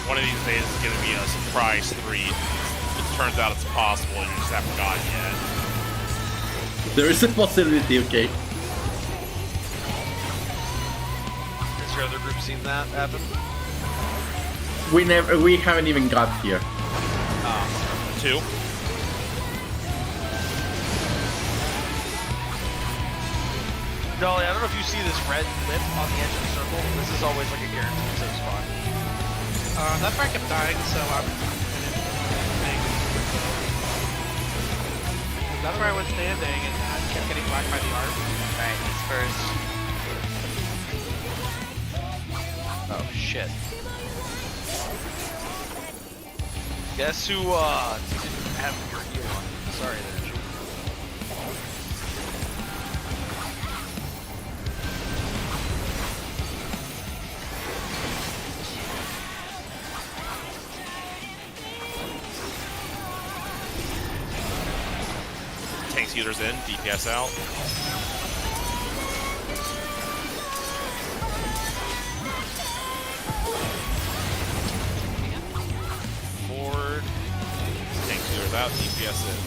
One of these days is gonna be a surprise 3. It turns out it's possible and you just haven't gotten yet. There is a possibility, okay. Has your other group seen that happen? We haven't even got here. 2. Dolly, I don't know if you see this red lip on the edge of the circle. This is always like a guaranteed safe spot. That's where I kept dying, so I'm... That's where I was standing, and I kept getting whacked by the arm. Alright, he's first. Oh shit. Guess who didn't have your heal on? Sorry there. Tanks users in, DPS out. Forward. Tanks users out, DPS in.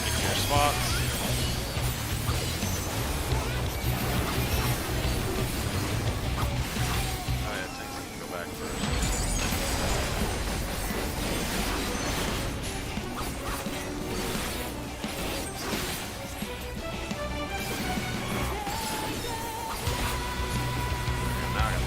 Pick your spots. Oh yeah, tanks can go back first. Now I got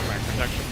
back protection.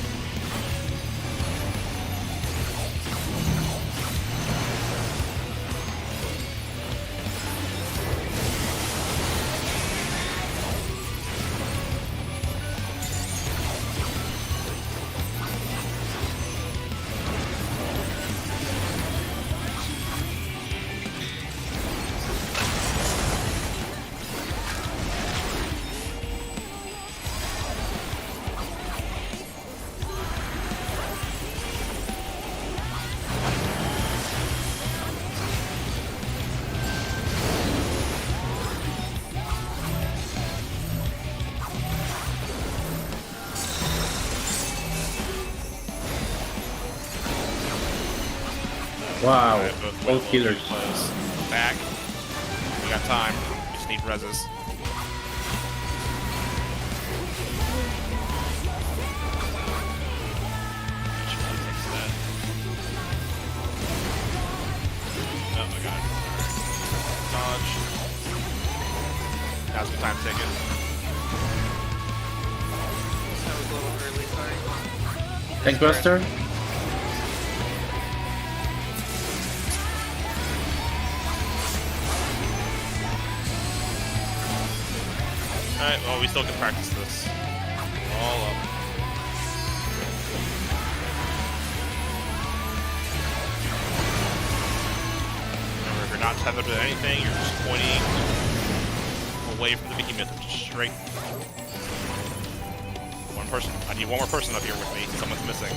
Wow, Alright, both both healers. close. Back. We got time. We just need reses. Oh my god. Dodge. Now's the time taken. That was a little early, sorry. Thanks, Buster. Alright, well, we still can practice this. All up. Remember, if you're not tethered to anything, you're just pointing away from the behemoth, just straight. One person. I need one more person up here with me. Someone's missing.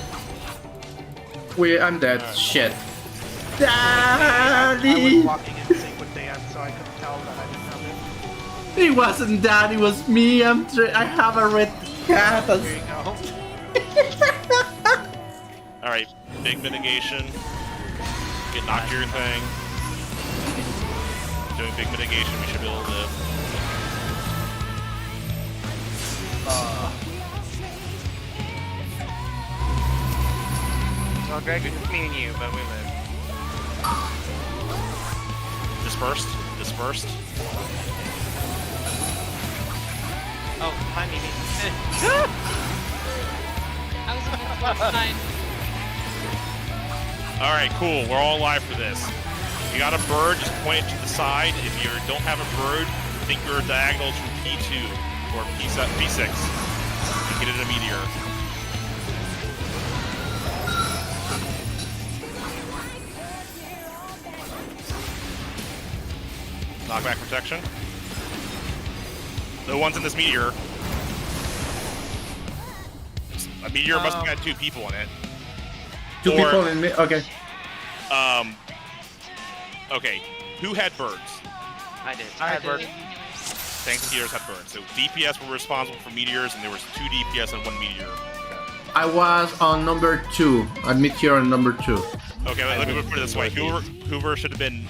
I'm dead. Alright. Shit. I Daddy! was walking in sync with Dan, so I couldn't tell that I didn't have it. It wasn't that. It was me. I have a red cat. There you go. Alright, big mitigation. Get knocked your thing. Doing big mitigation, we should be able to live. Well, Greg, it's just me and you, but we live. Dispersed. Dispersed. Oh, hi, Mimi. I was in the fine. Alright, cool. We're all alive for this. If you got a bird, just point it to the side. If you don't have a bird, think you're diagonals from P2 or P6. And get it a meteor. Knockback protection. The ones in this meteor. A meteor must have had 2 people in it. Two Or- people in me. Okay. Okay. Who had birds? I did. I had bird. Tanks and meteors had birds. So DPS were responsible for meteors, and there was 2 DPS and 1 meteor. I was on number 2. At Meteor on number 2. Okay, let me put it this way. Hoover should have been.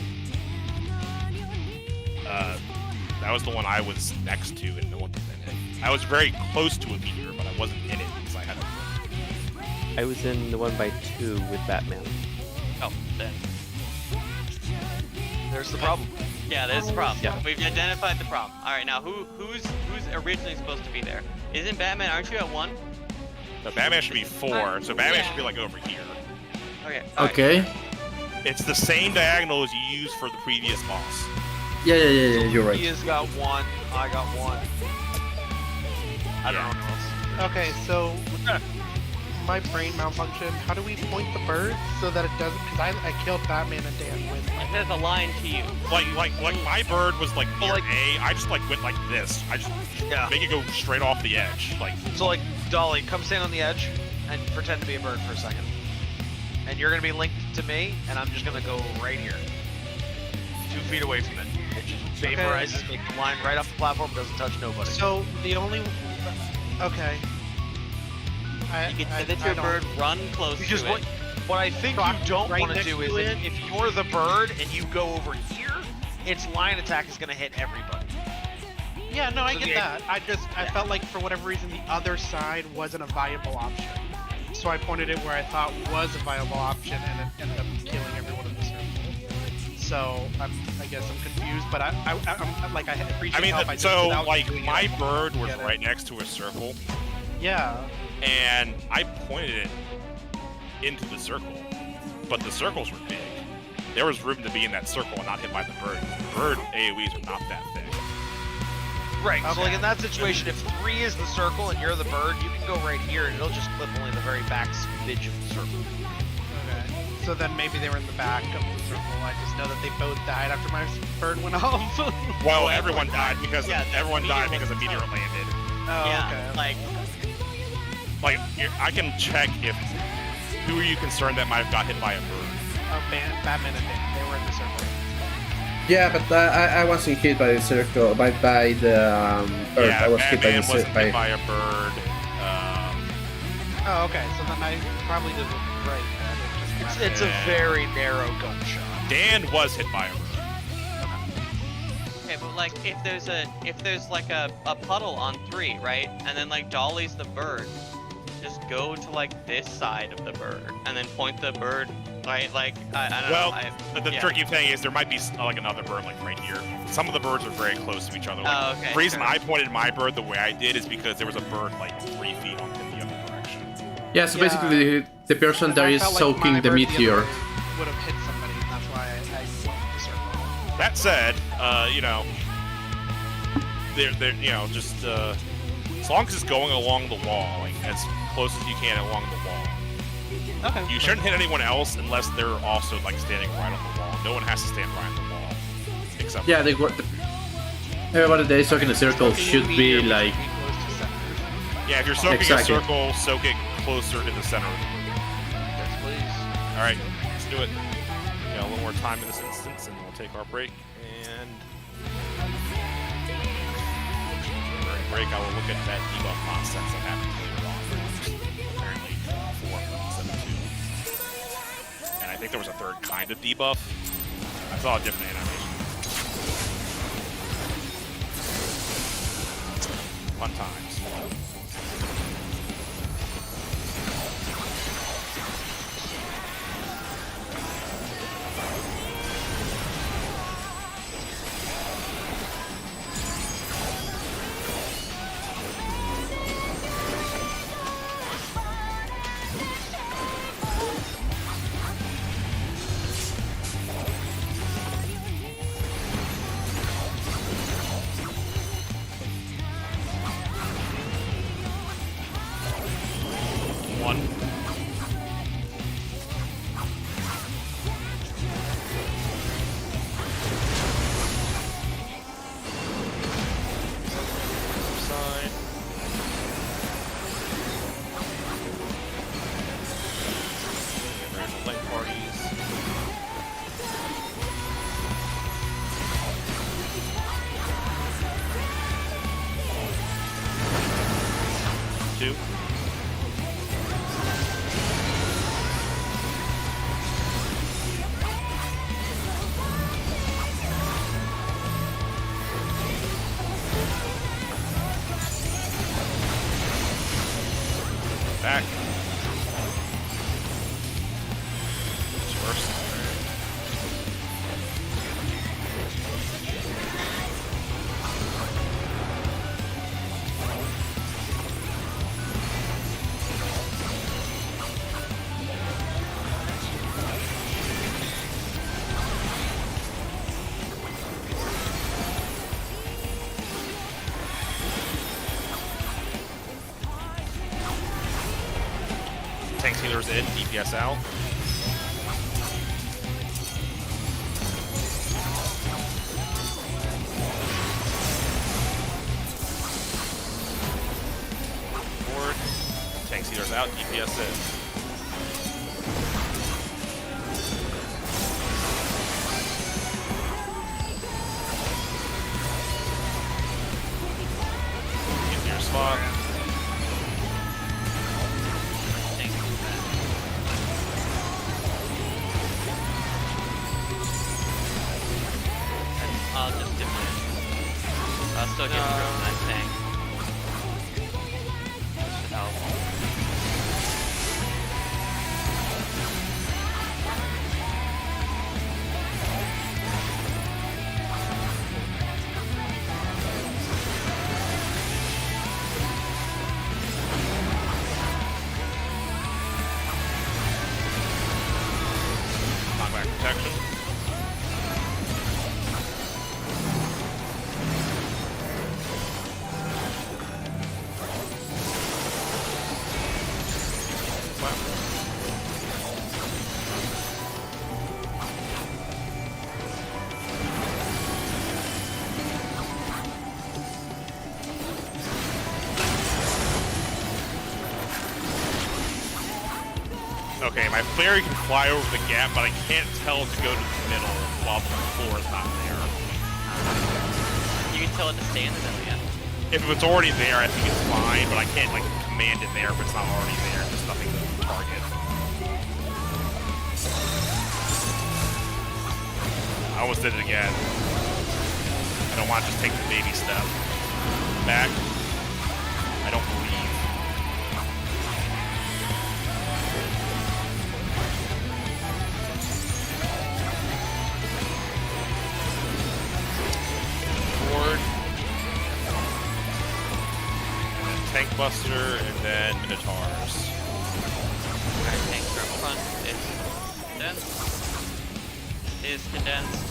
That was the one I was next to, and no one was in it. I was very close to a meteor, but I wasn't in it because I had a bird. I was in the 1x2 with Batman. Oh, then. There's the problem. Yeah, there's the problem. Yeah. We've identified the problem. All right, now who's originally supposed to be there? Isn't Batman? Aren't you at 1? So Batman should be 4, so Batman yeah. should be like over here. Okay. all right. Okay. It's the same diagonal as you used for the previous boss. Yeah, you're right. He has got 1. I got 1. I don't know who else. Okay, so my brain malfunction. How do we point the bird so that it doesn't? Because I killed Batman and Dan with It says a line to you. Like my bird was like near like- A. I just like went like this. I just make it go straight off the edge. Like So like, Dolly, come stand on the edge and pretend to be a bird for a second. And you're gonna be linked to me, and I'm just gonna go right here. 2 feet away from it. It just vaporizes, makes the line right off the platform, doesn't touch nobody. So the only okay. You can say that your don't- bird run close Because to what it. what I think So you I'm don't right want to next do is to if, it? if you're the bird and you go over here, its line attack is gonna hit everybody. Yeah, no, I So get the- that. I felt like for whatever reason the other side wasn't a viable option. So I pointed it where I thought was a viable option, and it ended up killing everyone in the circle. So I guess I'm confused, but I'm like I appreciate. I mean, help. I just, so without like doing it, my I bird was get it. right next to a circle, Yeah. and I pointed it into the circle, but the circles were big. There was room to be in that circle and not hit by the bird. The bird AoEs are not that thick. Right. So like Okay. in that situation, if 3 is the circle and you're the bird, you can go right here and it'll just clip only the very back edge of the circle. Okay. So then maybe they were in the back of the circle. I just know that they both died after my bird went off. Well, everyone died because Yeah, the everyone died meteor because a was meteor tough. landed. Oh, Yeah, okay. like I can check if who are you concerned that might have got hit by a bird. Batman and Dan, they were in the circle. Yeah, but I wasn't hit by the circle, by the bird. Yeah, I was hit by Batman the wasn't hit by. by a bird. Oh, okay. So then I probably did it right. It's a Yeah. very narrow gunshot. Dan was hit by a bird. Okay, but like if there's like a puddle on 3, right? And then like dollies the bird, just go to like this side of the bird and then point the bird, right? Like I don't Well, know. the tricky thing is there might be like another bird like right here. Some of the birds are very close to each other. Like, Oh, okay, the reason sure. I pointed my bird the way I did is because there was a bird like 3 feet on in the other direction. Yeah, so Yeah. basically the person that I is felt like soaking my the bird the other meteor. way would have hit somebody, and that's why I went with the circle. That said, you know, they're you know just as long as it's going along the wall, like as close as you can along the wall. Okay. You shouldn't hit anyone else unless they're also like standing right on the wall. No one has to stand right on the wall, except Yeah, everybody that is soaking the circle should be like. Close to center. yeah. If you're soaking Exactly. a circle, soak it closer to the center of the group. Yes, please. All right, let's do it. We got a little more time in this instance, and we'll take our break. And during break, I will look at that debuff nonsense that happened later on. Apparently, 4 instead of 2. And I think there was a third kind of debuff. I saw a different animation. Fun times. One. Side. Random light parties. Two. Back. First. Tank healers in, DPS out. Forward. Tank healers out, DPS in. Get to your spot. I'll just dip it. I'll still get through that thing. Should help. Knockback protection. Okay, my fairy can fly over the gap, but I can't tell it to go to the middle while the floor is not there. You can tell it to stay in the middle, yeah. If it's already there, I think it's fine, but I can't like command it there if it's not already there. There's nothing to target. I almost did it again. don't want to just take the baby step back. I don't believe. Forward. And then Tank Buster, and then Minotaurs. Alright, tanks are up front. Is condensed.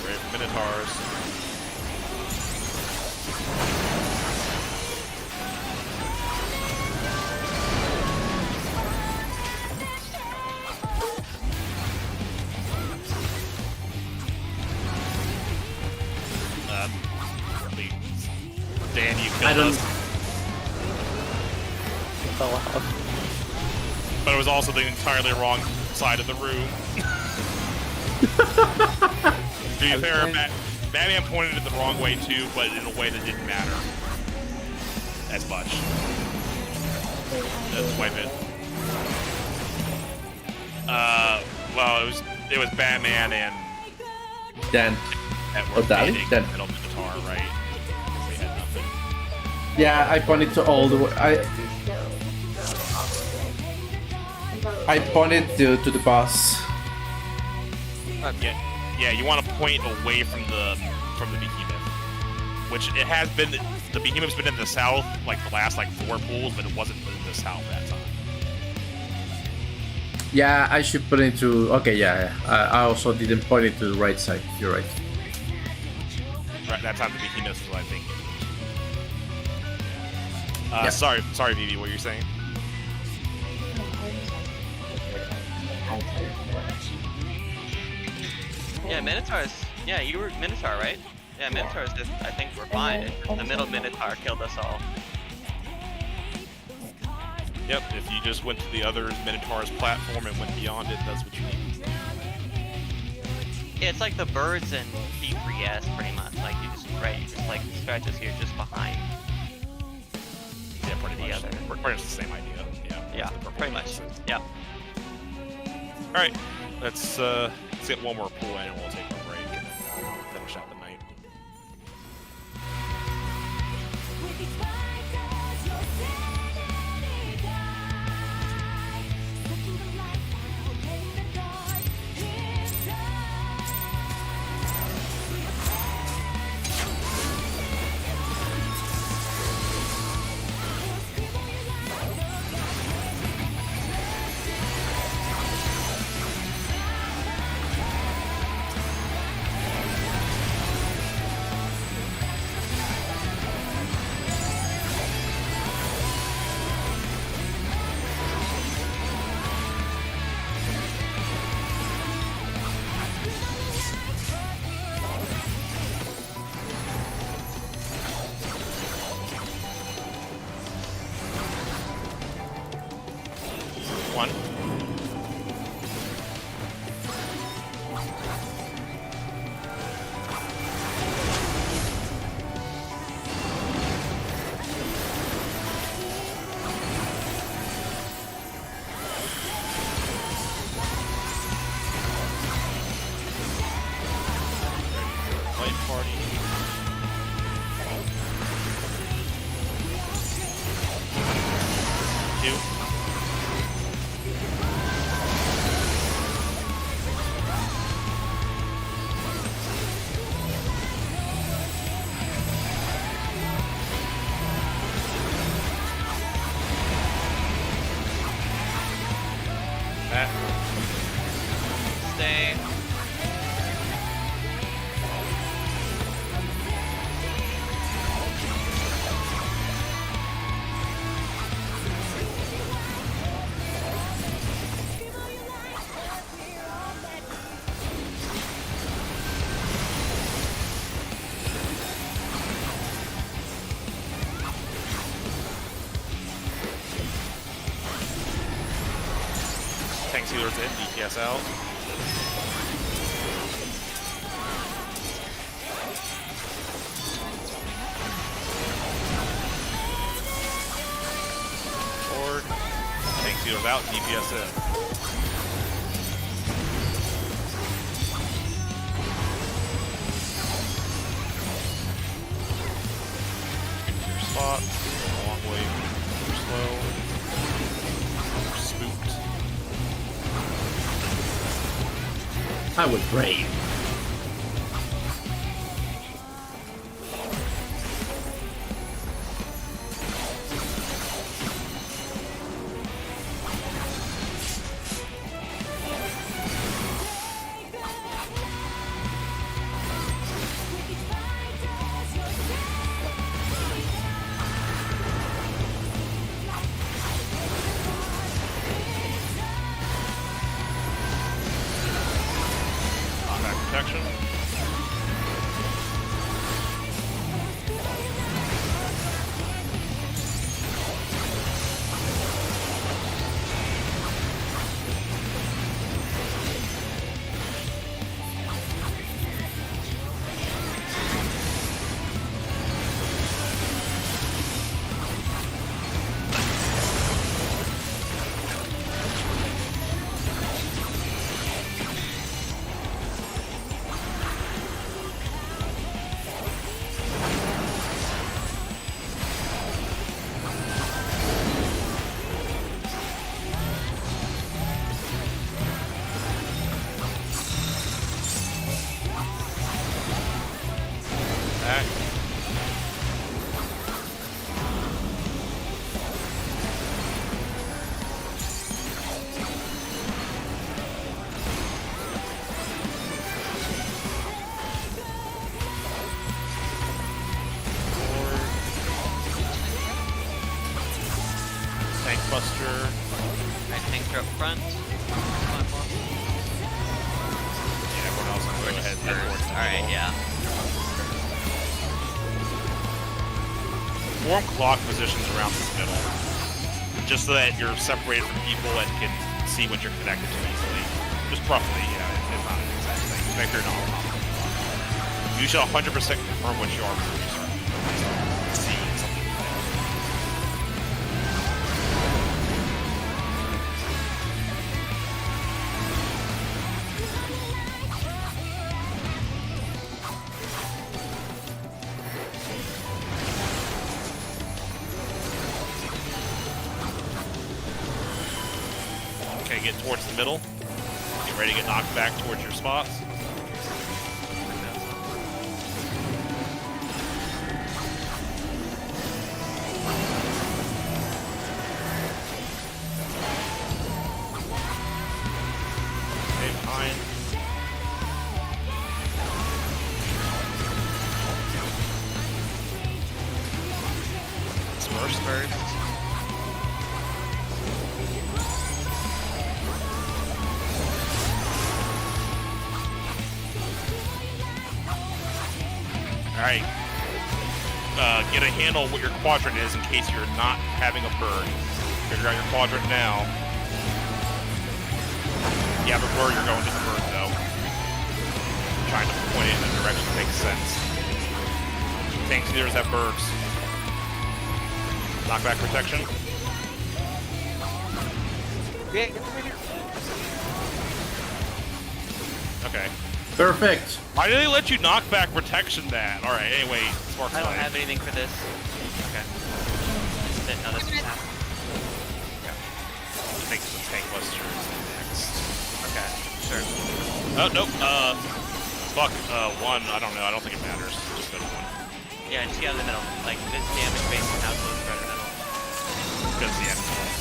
Ready for Minotaurs. Dan, you I killed don't. us. But it was also the entirely wrong side of the room. To be fair, Batman pointed it the wrong way too, but in a way that didn't matter as much. Let's wipe it. Well, it was Batman and Dan. that were Dali? fighting Dan. Metal Guitar, right? We had nothing. Yeah, I pointed to all the way. I pointed to the boss. Yeah, you want to point away from the behemoth, which it has been. The behemoth's been in the south like the last 4 pools, but it wasn't in the south that time. Yeah, I should put it to. Okay, yeah. I also didn't point it to the right side. You're right. Right, that time the behemoth was, I think. Yeah. Sorry, Vivi, what you're saying? Yeah, Minotaurs. Yeah, you were Minotaur, right? Yeah, Minotaurs. I think we're fine. It's just the middle Minotaur killed us all. Yep. If you just went to the other Minotaur's platform and went beyond it, that's what you need. Yeah, it's like the birds in P3S, pretty much. Like you just stretches here just behind. Yeah, pretty The much. other. Pretty much the same idea. Yeah, pretty much. Yeah. All right, let's get one more pool in and we'll take a break and finish out the night. One. Light party. Two. That. Stay. Tank Sealers in, DPS out. without DPS in. Your spot, a long way, too slow. Spooked. I was brave. Knockback protection. Back. Tank Buster. Alright, tanks are up front. Platform. Yeah, everyone else can go ahead and head towards the Alright, middle. yeah. Form clock positions around this middle, just so that you're separated from people and can see what you're connected to easily. Just roughly, it's not an exact thing. Make sure you're not on top of the clock. You should 100% confirm what you are before you start seeing something like that. Okay, get towards the middle. Get ready to get knocked back towards your spots. Okay, behind. First. Alright. Get a handle of what your quadrant is in case you're not having a bird. Figure out your quadrant now. If you have a bird, you're going to the bird, though. Trying to point it in a direction that makes sense. Tanks leaders have birds. Knockback protection. Okay. Perfect. Why did they let you knock back protection that? Alright, anyway, Spark I don't Flag. have anything for this. Okay. Didn't know this was happening. I think the Tank Buster is next. Okay, sure. Oh, nope, fuck, one, I don't know, I don't think it matters. Just go to one. Yeah, just get out of the middle. Like, this damage based on how close right in the middle. Because, yeah,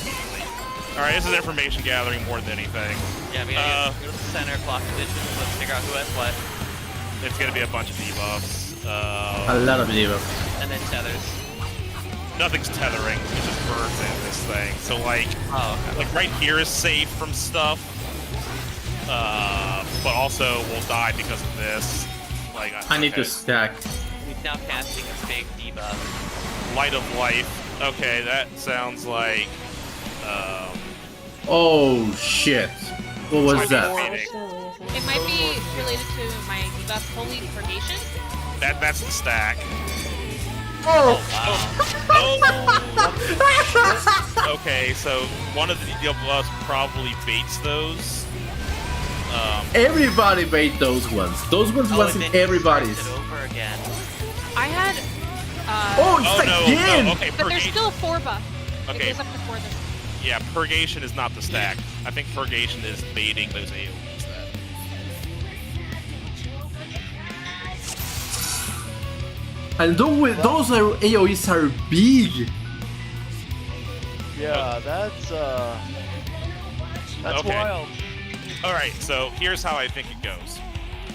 immediately. Alright, this is information gathering more than anything. Yeah, we gotta go to the center, clock position. Let's figure out who has what. It's gonna be a bunch of debuffs. A lot of debuffs. And then tethers. Nothing's tethering, it's just birds in this thing. So, like, Oh, okay. like right here is safe from stuff. But also will die because of this. Like, I need okay. to stack. He's now casting a big debuff. Light of Life. Okay, that sounds like, Oh shit. What was that? It might be related to my debuff Holy Purgation. that's the stack. Oh! Oh! Okay, so one of the of us probably baits those. Everybody bait those ones. Those ones Oh, wasn't and then he starts everybody's. it over again. I had. Oh, it's again! no. Okay, But there's purgation. still a 4 buff. Okay. It goes up to 4 this time. Yeah, purgation is not the stack. I think purgation is baiting those AoEs then. And those are AoEs are big. Yeah, that's Okay. wild. All right, so here's how I think it goes.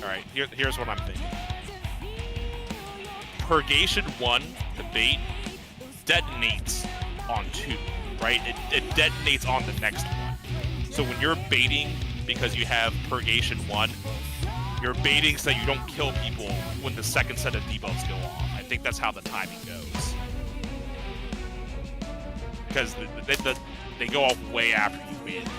All right, here's what I'm thinking. Purgation 1, the bait, detonates on 2, right? It detonates on the next one. So when you're baiting because you have Purgation 1, you're baiting so that you don't kill people when the second set of debuffs go off. I think that's how the timing goes. Because they go off way after you win.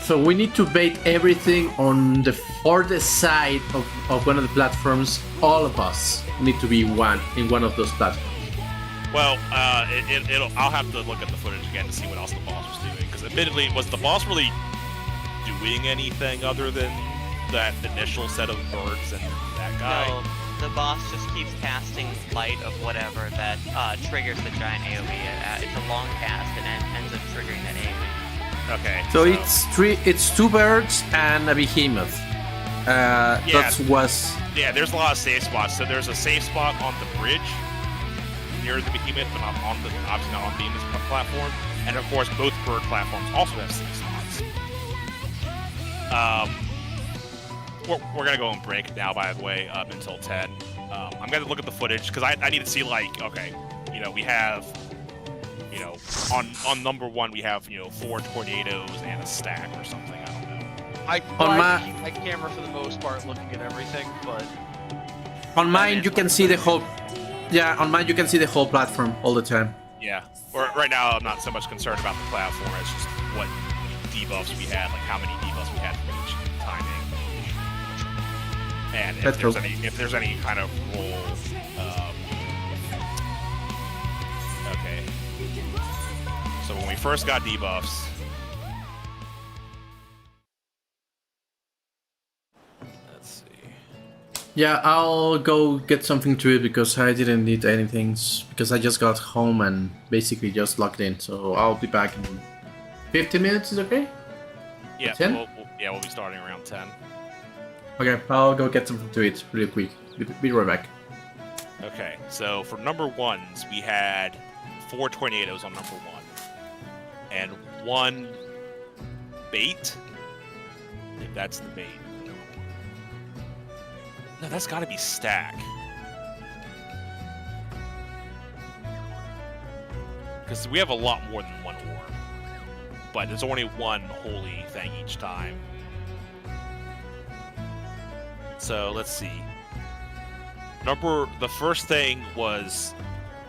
So we need to bait everything on the farthest side of one of the platforms. All of us need to be in one of those platforms. Well, I'll have to look at the footage again to see what else the boss was doing. Because admittedly, was the boss really doing anything other than that initial set of birds and that guy? No, the boss just keeps casting light of whatever that triggers the giant AoE. It's a long cast and then ends up triggering that AoE. Okay. So it's 2 birds and a behemoth. That was. Yeah, there's a lot of safe spots. So there's a safe spot on the bridge near the behemoth, but not on obviously not on the behemoth platform. And of course, both bird platforms also have safe spots. We're gonna go on break now, by the way, up until 10. I'm gonna look at the footage because I need to see, like, okay, we have, on number 1 we have 4 tornadoes and a stack or something. I don't know. I keep my camera for the most part looking at everything, but On mine, you can see the whole. Yeah, on mine you can see the whole platform all the time. Yeah. Right now, I'm not so much concerned about the platform as just what debuffs we had, like how many debuffs we had for each timing, and if there's any kind of roll. Okay. So when we first got debuffs. Let's see. Yeah, I'll go get something to eat because I didn't eat anything because I just got home and basically just logged in. So I'll be back in 15 minutes. Is okay? Yeah. 10? We'll be starting around 10. Okay, I'll go get something to eat really quick. Be right back. Okay, so for number 1s, we had 4 tornadoes on number 1. And 1 bait. If that's the bait. No, that's gotta be stack. Because we have a lot more than 1 orb. But there's only 1 holy thing each time. So let's see. The first thing was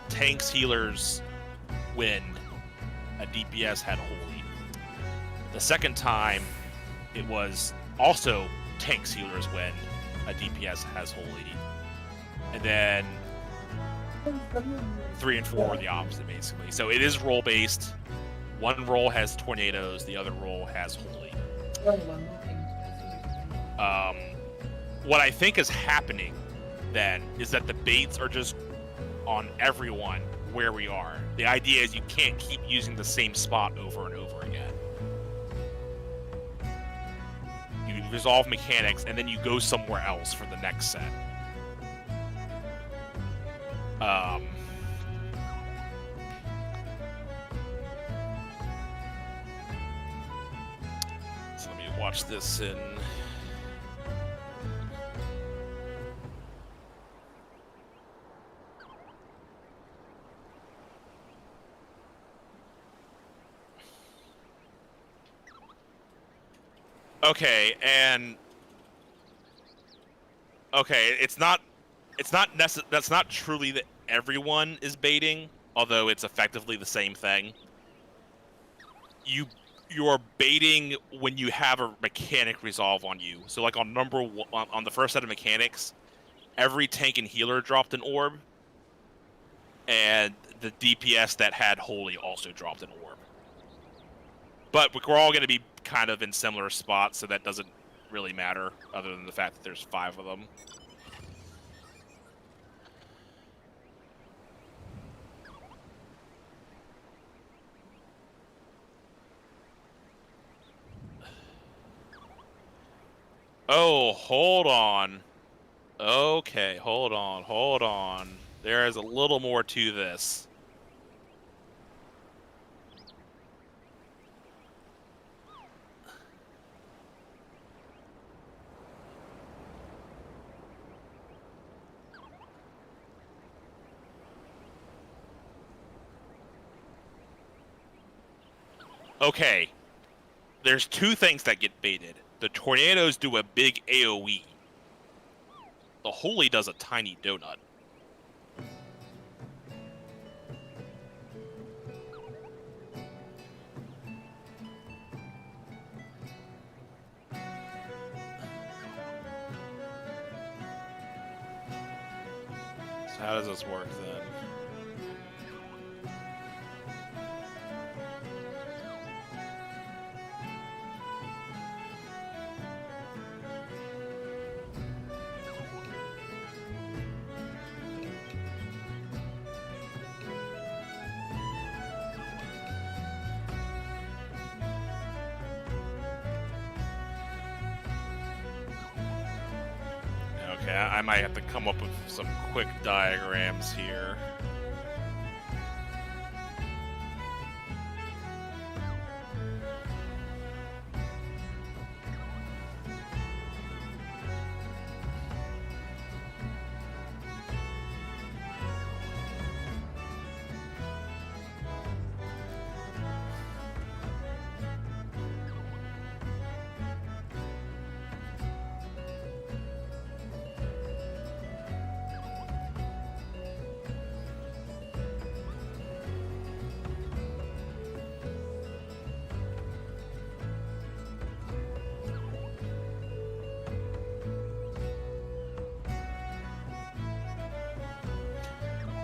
tanks, healers, wind. A DPS had holy. The second time, it was also tanks, healers, wind. A DPS has holy. And then 3 and 4 were the opposite, basically. So it is roll based. 1 roll has tornadoes, the other roll has holy. What I think is happening then is that the baits are just on everyone where we are. The idea is you can't keep using the same spot over and over again. You resolve mechanics and then you go somewhere else for the next set. So let me watch this in. Okay, and it's not that's not truly that everyone is baiting, although it's effectively the same thing. You're baiting when you have a mechanic resolve on you. So like on number 1, on the first set of mechanics, every tank and healer dropped an orb, and the DPS that had Holy also dropped an orb. But we're all going to be kind of in similar spots, so that doesn't really matter, other than the fact that there's 5 of them. Oh, hold on. Okay, hold on. There is a little more to this. Okay, there's 2 things that get baited. The tornadoes do a big AoE. The Holy does a tiny donut. So how does this work then? Okay, I might have to come up with some quick diagrams here.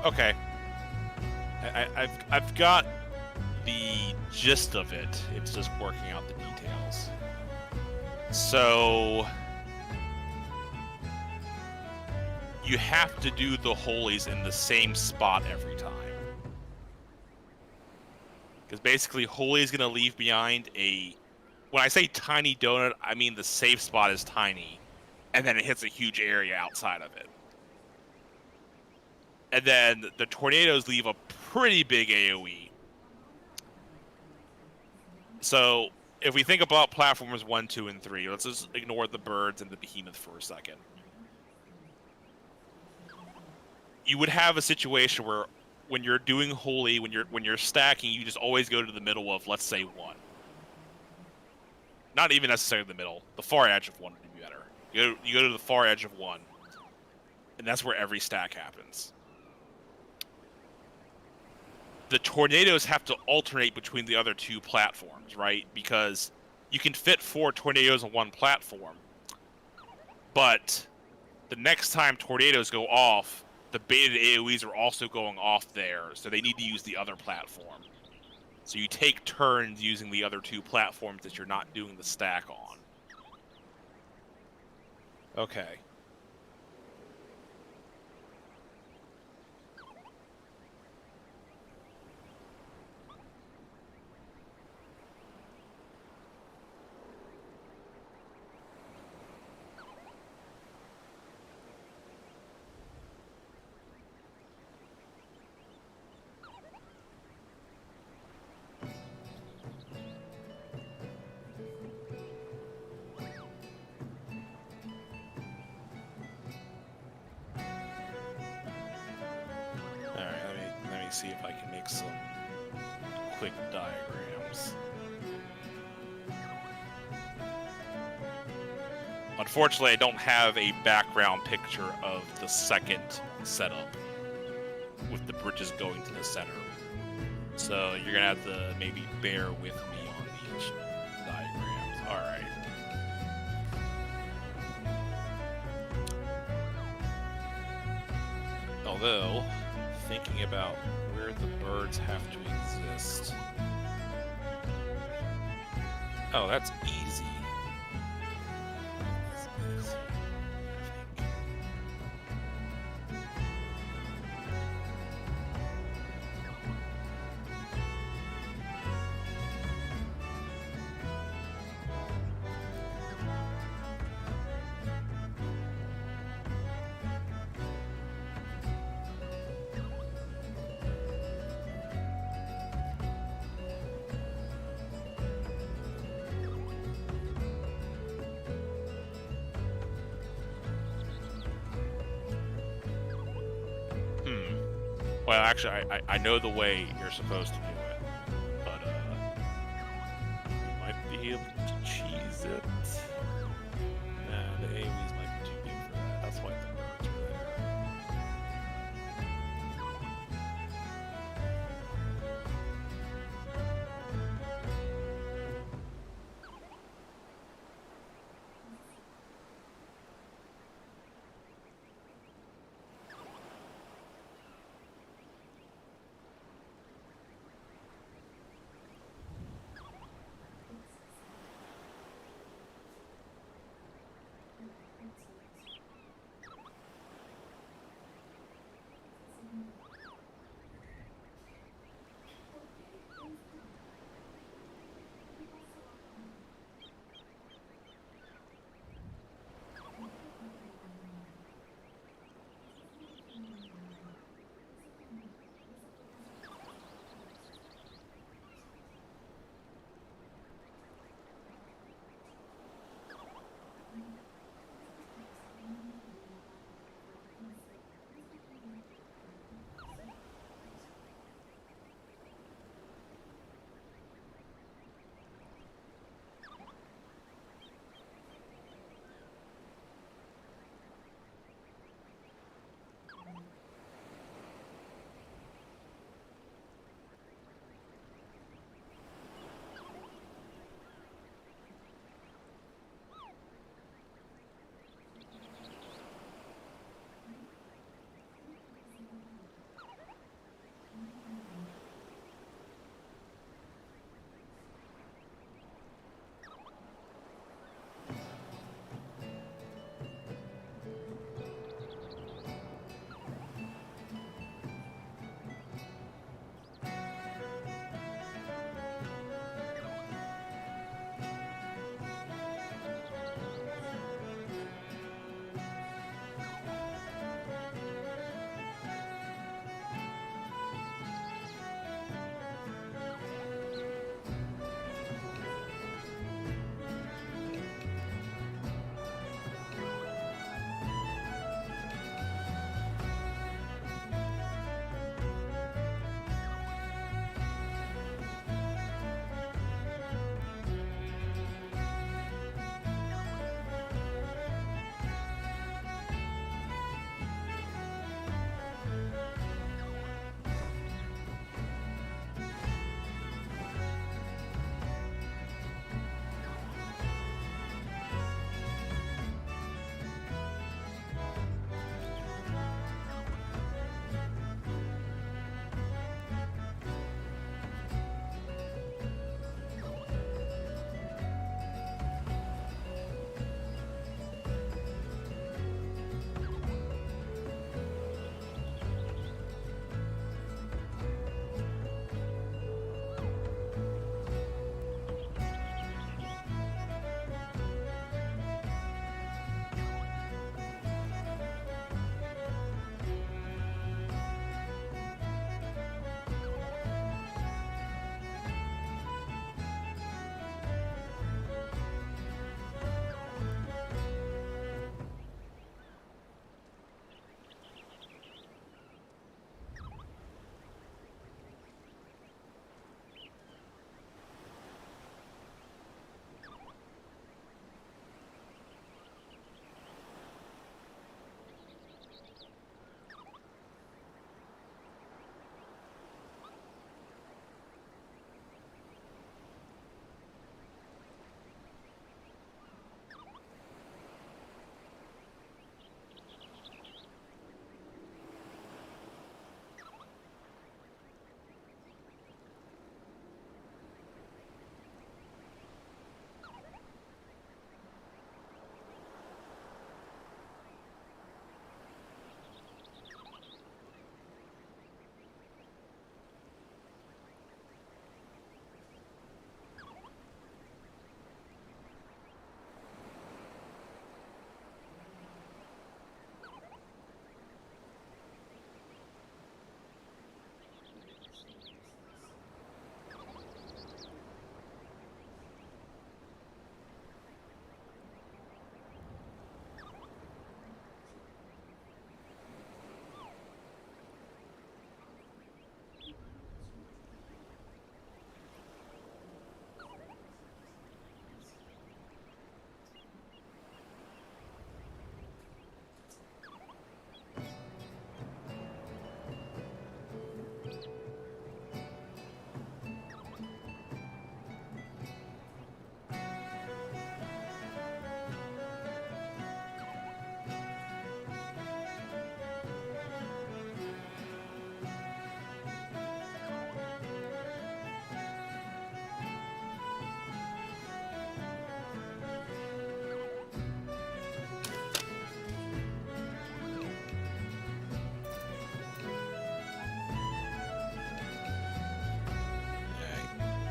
Okay. I've got the gist of it. It's just working out the details. So you have to do the holies in the same spot every time. Because basically Holy is going to leave behind a... When I say tiny donut, I mean the safe spot is tiny. And then it hits a huge area outside of it. And then the tornadoes leave a pretty big AoE. So if we think about platformers 1, 2, and 3, let's just ignore the birds and the behemoth for a second. You would have a situation where when you're doing Holy, when you're stacking, you just always go to the middle of, let's say, 1. Not even necessarily the middle. The far edge of 1 would be better. You go to the far edge of 1. And that's where every stack happens. The tornadoes have to alternate between the other 2 platforms, right? Because you can fit 4 tornadoes on 1 platform, but the next time tornadoes go off, the baited AoEs are also going off there, so they need to use the other platform. So you take turns using the other 2 platforms that you're not doing the stack on. Okay. See if I can make some quick diagrams. Unfortunately, I don't have a background picture of the second setup with the bridges going to the center. So you're gonna have to maybe bear with me on these diagrams. Alright. Although, thinking about where the birds have to exist. Oh, that's easy. That's easy, I think. Well, actually, I know the way you're supposed to do it, but you might be able to cheese it. Nah, the AoEs might be too big for that. That's why the birds are there.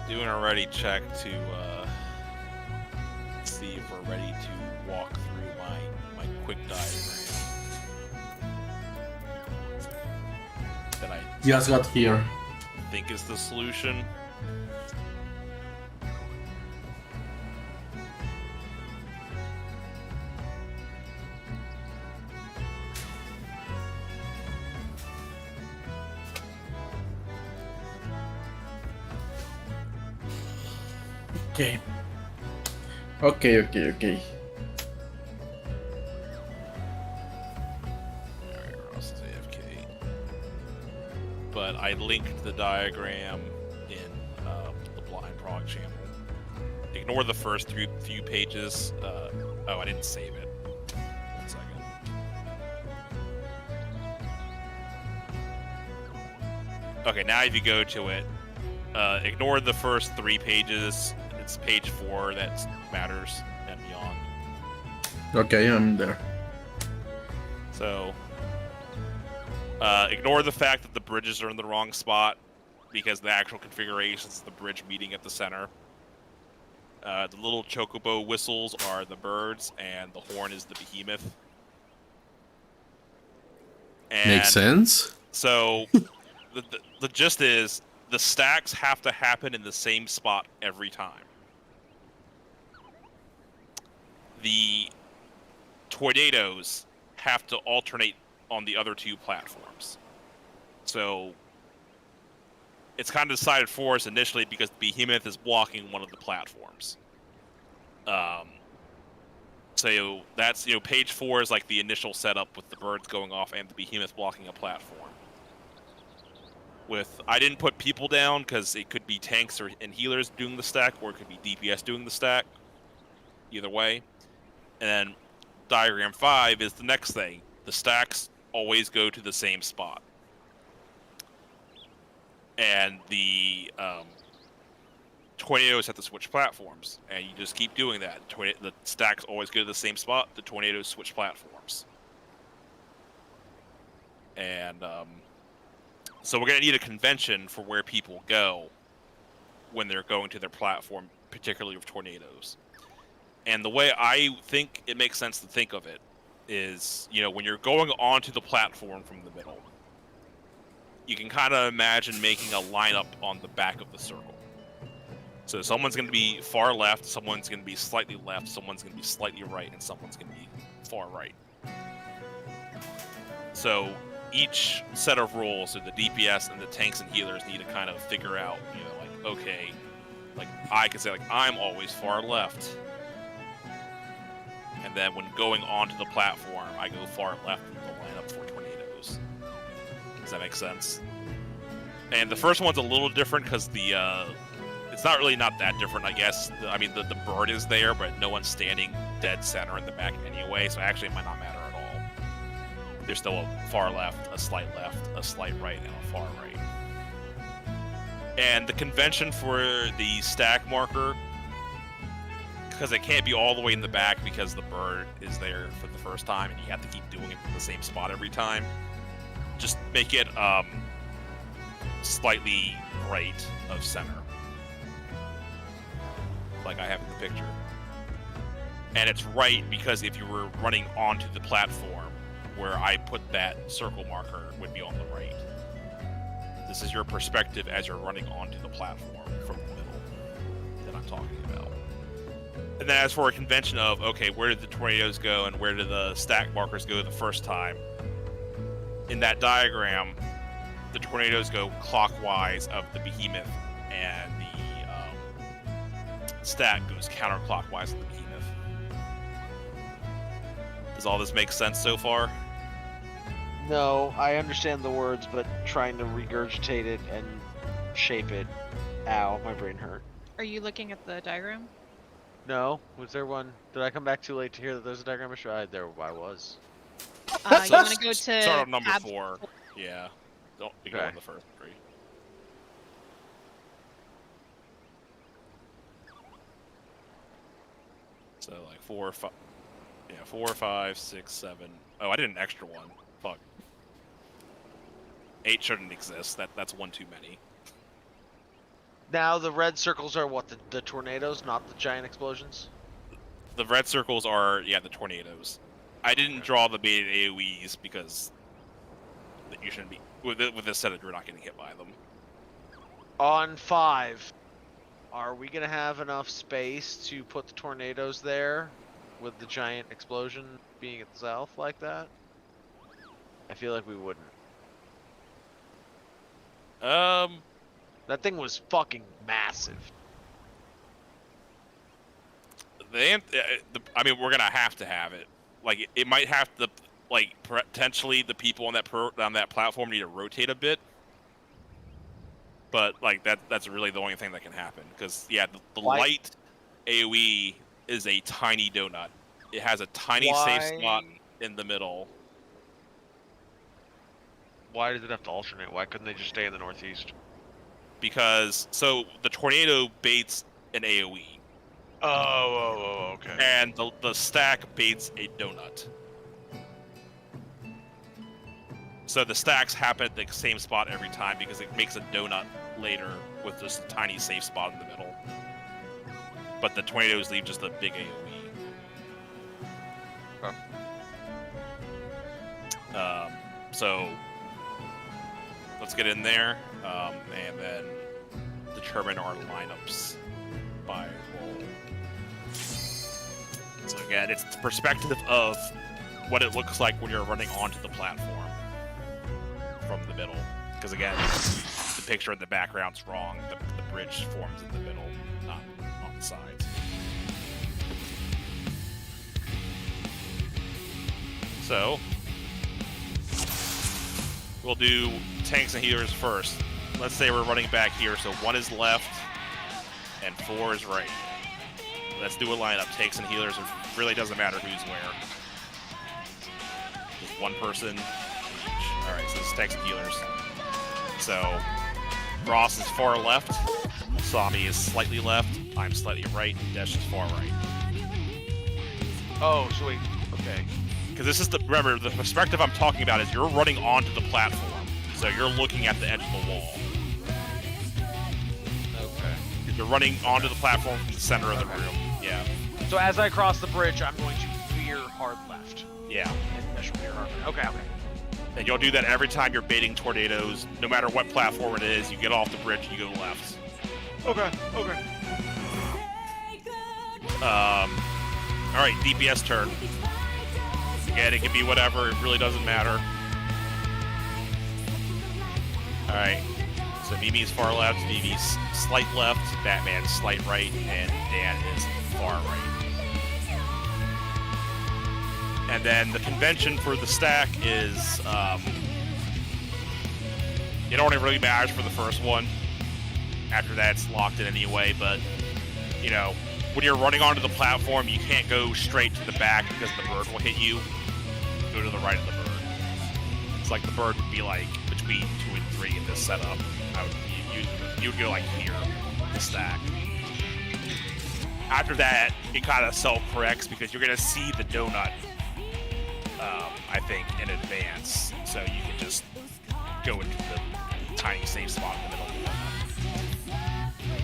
doing a ready check to see if we're ready to walk through my quick diagram that I Just got here. think is the solution. Okay. Okay. Alright, Ross is AFK. But I linked the diagram in the blind prog channel. Ignore the first few pages. Oh, I didn't save it. 1 second. Okay, now if you go to it, ignore the first 3 pages. It's page 4 that matters and beyond. Okay, I'm there. So, ignore the fact that the bridges are in the wrong spot because the actual configuration is the bridge meeting at the center. The little chocobo whistles are the birds, and the horn is the behemoth. And Makes sense. So, the gist is the stacks have to happen in the same spot every time. The tornadoes have to alternate on the other 2 platforms. So it's kind of decided for us initially because the behemoth is blocking one of the platforms. So that's, page 4 is like the initial setup with the birds going off and the behemoth blocking a platform. I didn't put people down because it could be tanks and healers doing the stack, or it could be DPS doing the stack. Either way. And then diagram 5 is the next thing. The stacks always go to the same spot. And the tornadoes have to switch platforms. And you just keep doing that. The stacks always go to the same spot. The tornadoes switch platforms. And so we're going to need a convention for where people go when they're going to their platform, particularly with tornadoes. And the way I think it makes sense to think of it is, when you're going onto the platform from the middle, you can kind of imagine making a lineup on the back of the circle. So someone's going to be far left, someone's going to be slightly left, someone's going to be slightly right, and someone's going to be far right. So each set of roles, so the DPS and the tanks and healers need to kind of figure out, okay, I can say, I'm always far left. And then when going onto the platform, I go far left in the lineup for tornadoes. Does that make sense? And the first one's a little different because it's not really not that different, I guess. The bird is there, but no one's standing dead center in the back anyway, so actually it might not matter at all. There's still a far left, a slight right, and a far right. And the convention for the stack marker, because it can't be all the way in the back because the bird is there for the first time and you have to keep doing it in the same spot every time. Just make it slightly right of center, like I have in the picture. And it's right because if you were running onto the platform where I put that circle marker, it would be on the right. This is your perspective as you're running onto the platform from the middle that I'm talking about. And then as for a convention of, okay, where did the tornadoes go and where did the stack markers go the first time? In that diagram, the tornadoes go clockwise of the behemoth and the stack goes counterclockwise of the behemoth. Does all this make sense so far? No, I understand the words, but trying to regurgitate it and shape it. Ow, my brain hurt. Are you looking at the diagram? No, was there one? Did I come back too late to hear that there's a diagram? There I was. You want to go to Start on number tab 4. Yeah. Don't ignore Okay. the first 3. So 4, 5. Yeah, 4, 5, 6, 7. Oh, I did an extra one. Fuck. 8 shouldn't exist. That's one too many. Now the red circles are what, the tornadoes, not the giant explosions? The red circles are, yeah, the tornadoes. I didn't draw the baited AoEs because you shouldn't be with this setup. You're not getting hit by them. On 5, are we gonna have enough space to put the tornadoes there with the giant explosion being itself like that? I feel like we wouldn't. That thing was fucking massive. I mean, we're gonna have to have it. Like, it might have to, like, potentially the people on that platform need to rotate a bit. But like that's really the only thing that can happen. Because yeah, the light AOE is a tiny donut. It has a tiny safe spot in the middle. Why does it have to alternate? Why couldn't they just stay in the northeast? Because so the tornado baits an AOE. Oh, okay. And the stack baits a donut. So the stacks happen at the same spot every time because it makes a donut later with just a tiny safe spot in the middle. But the tornadoes leave just a big AOE. Okay. So let's get in there and then determine our lineups by role. So again, it's the perspective of what it looks like when you're running onto the platform from the middle. Because again, the picture in the background's wrong. The bridge forms in the middle, not on the sides. So we'll do tanks and healers first. Let's say we're running back here, so 1 is left and 4 is right. Let's do a lineup. Tanks and healers, it really doesn't matter who's where. Just one person each. Alright, so this is tanks and healers. So Ross is far left, Sami is slightly left, I'm slightly right, Desh is far right. Oh, so wait, okay. Because this is remember, the perspective I'm talking about is you're running onto the platform. So you're looking at the edge of the wall. Okay. You're running onto the platform from the center of the room. Yeah. So as I cross the bridge, I'm going to veer hard left. Yeah. That should veer hard right. Okay. And you'll do that every time you're baiting tornadoes. No matter what platform it is, you get off the bridge and you go left. Okay. Alright, DPS turn. Again, it can be whatever, it really doesn't matter. Alright, so Mimi's far left, Vivi's slight left, Batman's slight right, and Dan is far right. And then the convention for the stack is, it only really matters for the first one. After that, it's locked in anyway, but, you know, when you're running onto the platform, you can't go straight to the back because the bird will hit you. Go to the right of the bird. It's like the bird would be like between 2 and 3 in this setup. You would go like here, the stack. After that, it kind of self-corrects because you're going to see the donut, I think, in advance. So you can just go into the tiny safe spot in the middle of the donut.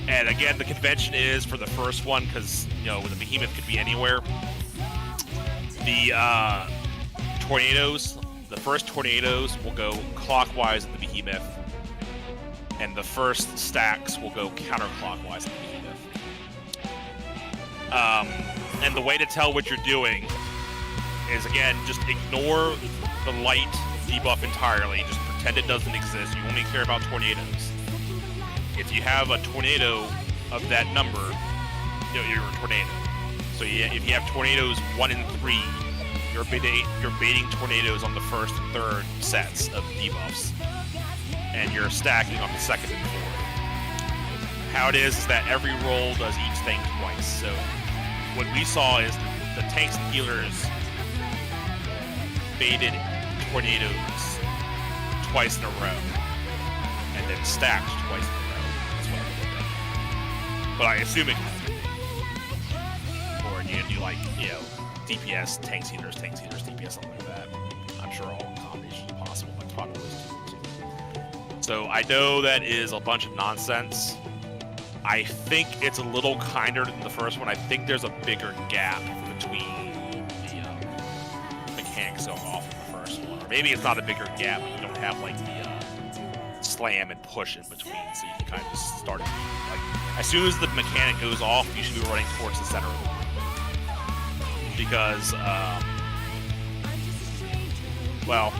And again, the convention is for the first one because, you know, the behemoth could be anywhere. The tornadoes, the first tornadoes will go clockwise in the behemoth, and the first stacks will go counterclockwise in the behemoth. And the way to tell what you're doing is, again, just ignore the light debuff entirely. Just pretend it doesn't exist. You only care about tornadoes. If you have a tornado of that number, you know, you're a tornado. So if you have tornadoes 1 and 3, you're baiting tornadoes on the first and third sets of debuffs, and you're stacking on the second and fourth. How it is that every roll does each thing twice. So what we saw is the tanks and healers baited tornadoes twice in a row, and then stacked twice in a row. That's what I looked at. But I assume it, or you do like, you know, DPS, tanks, healers, DPS, something like that. I'm sure all combinations are possible, but probably those two. So I know that is a bunch of nonsense, I think it's a little kinder than the first one. I think there's a bigger gap between the mechanics going off in the first one. Or maybe it's not a bigger gap, but you don't have like the slam and push in between, so you can kind of just start it. Like, as soon as the mechanic goes off, you should be running towards the center of the room. Because, well,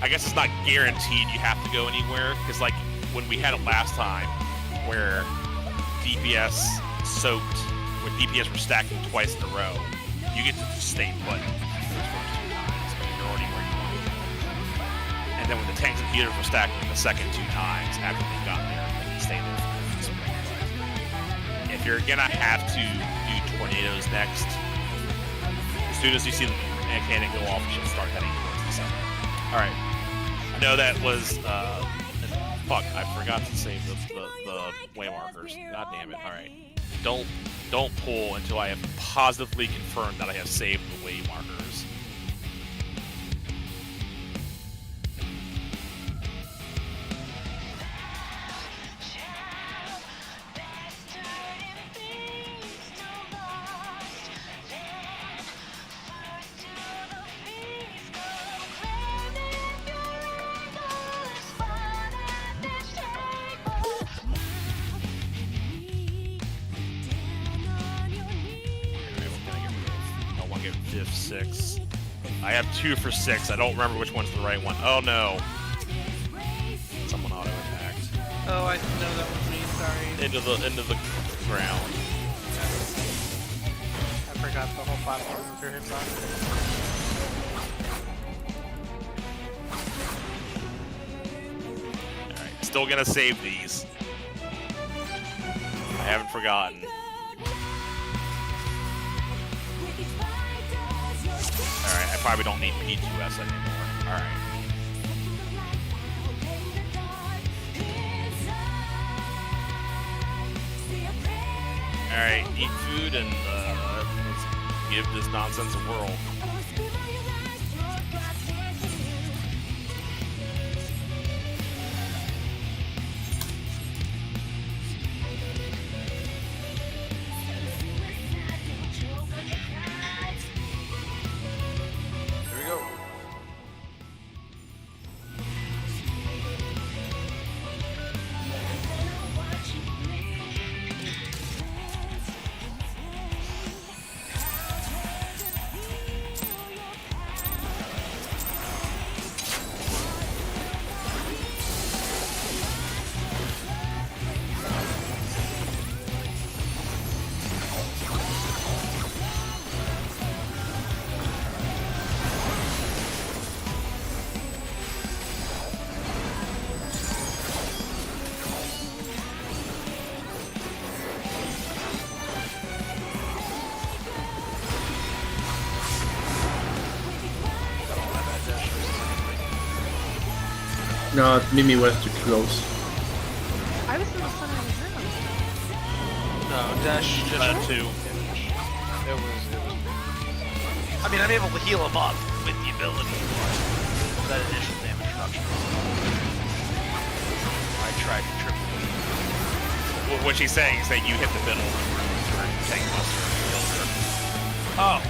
I guess it's not guaranteed you have to go anywhere, because like when we had it last time, where DPS soaked, where DPS were stacking twice in a row, you get to just stay put those first 2 times, and you're already where you want to be. And then when the tanks and healers were stacking the second 2 times after they got there, they can stay there. If you're gonna have to do tornadoes next, as soon as you see the mechanic go off, you should start heading towards the center. Alright. I know that was, fuck, I forgot to save the way markers. God damn it. Alright. Don't pull until I have positively confirmed that I have saved the way markers. Diff 6. I have 2 for 6. I don't remember which one's the right one. Oh no. Someone auto attacked. Oh, I know that was me. Sorry. Into the ground. I forgot the whole platform was your hitbox. Alright. Still gonna save these. I haven't forgotten. Alright, I probably don't need P2S anymore. Alright. Alright, eat food and let's give this nonsense a whirl. No, Mimi was too close. I was in the center of the room. No, dash. Just 2. It was. I mean, I'm able to heal him up with the ability for that initial damage reduction. I tried to triple it. What she's saying is that you hit the middle for tank buster and killed her. Oh.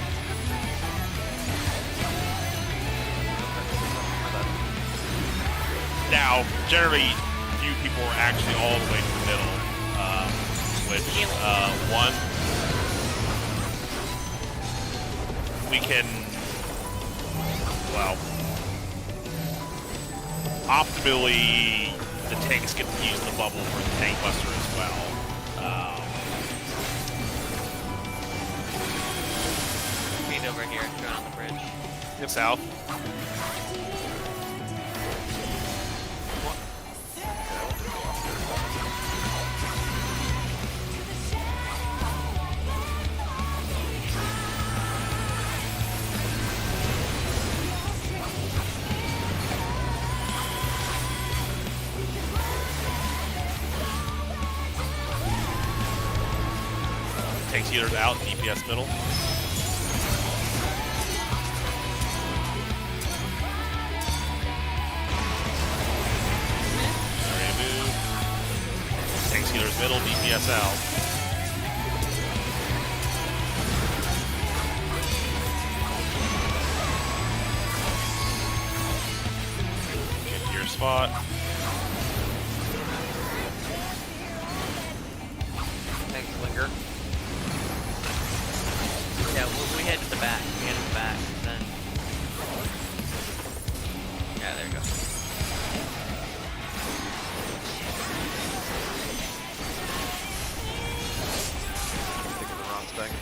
Now, generally, few people are actually all the way to the middle, which, one, we can, well, optimally, the tanks get to use the bubble for the tank buster as well. Feed over here, turn on the bridge. South. Tanks healers out, DPS middle. Ready to move. Tanks healers middle. middle DPSL. Get to your spot. Thanks, Linger. Yeah, we head to the back. We head to the back. Then. Yeah, there you go. Think of the wrong thing.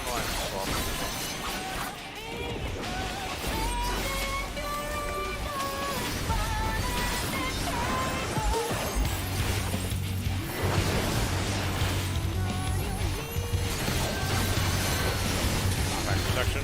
Oh, I'm Back protection.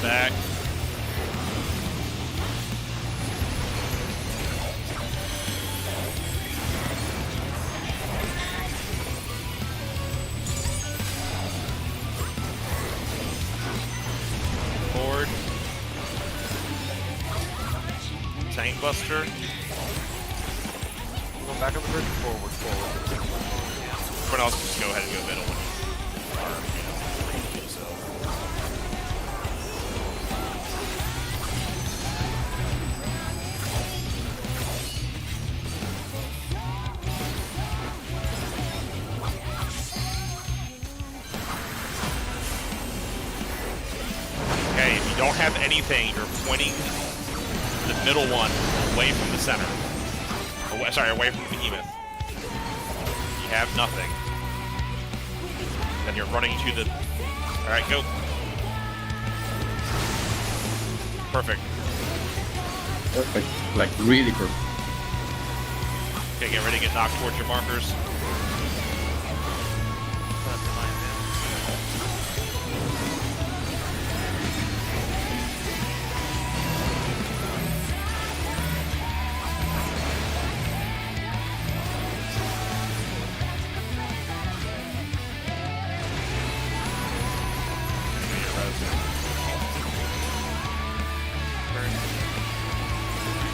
Back. Forward. Chain Buster. going back on the bridge. Forward. Everyone else just go ahead and go middle when you are, ready to do so. Okay, if you don't have anything, you're pointing the middle one away from the center. Away from the behemoth. You have nothing. Then you're running to the... Alright, go. Perfect. Perfect. Like, really perfect. Okay, get ready to get knocked towards your markers.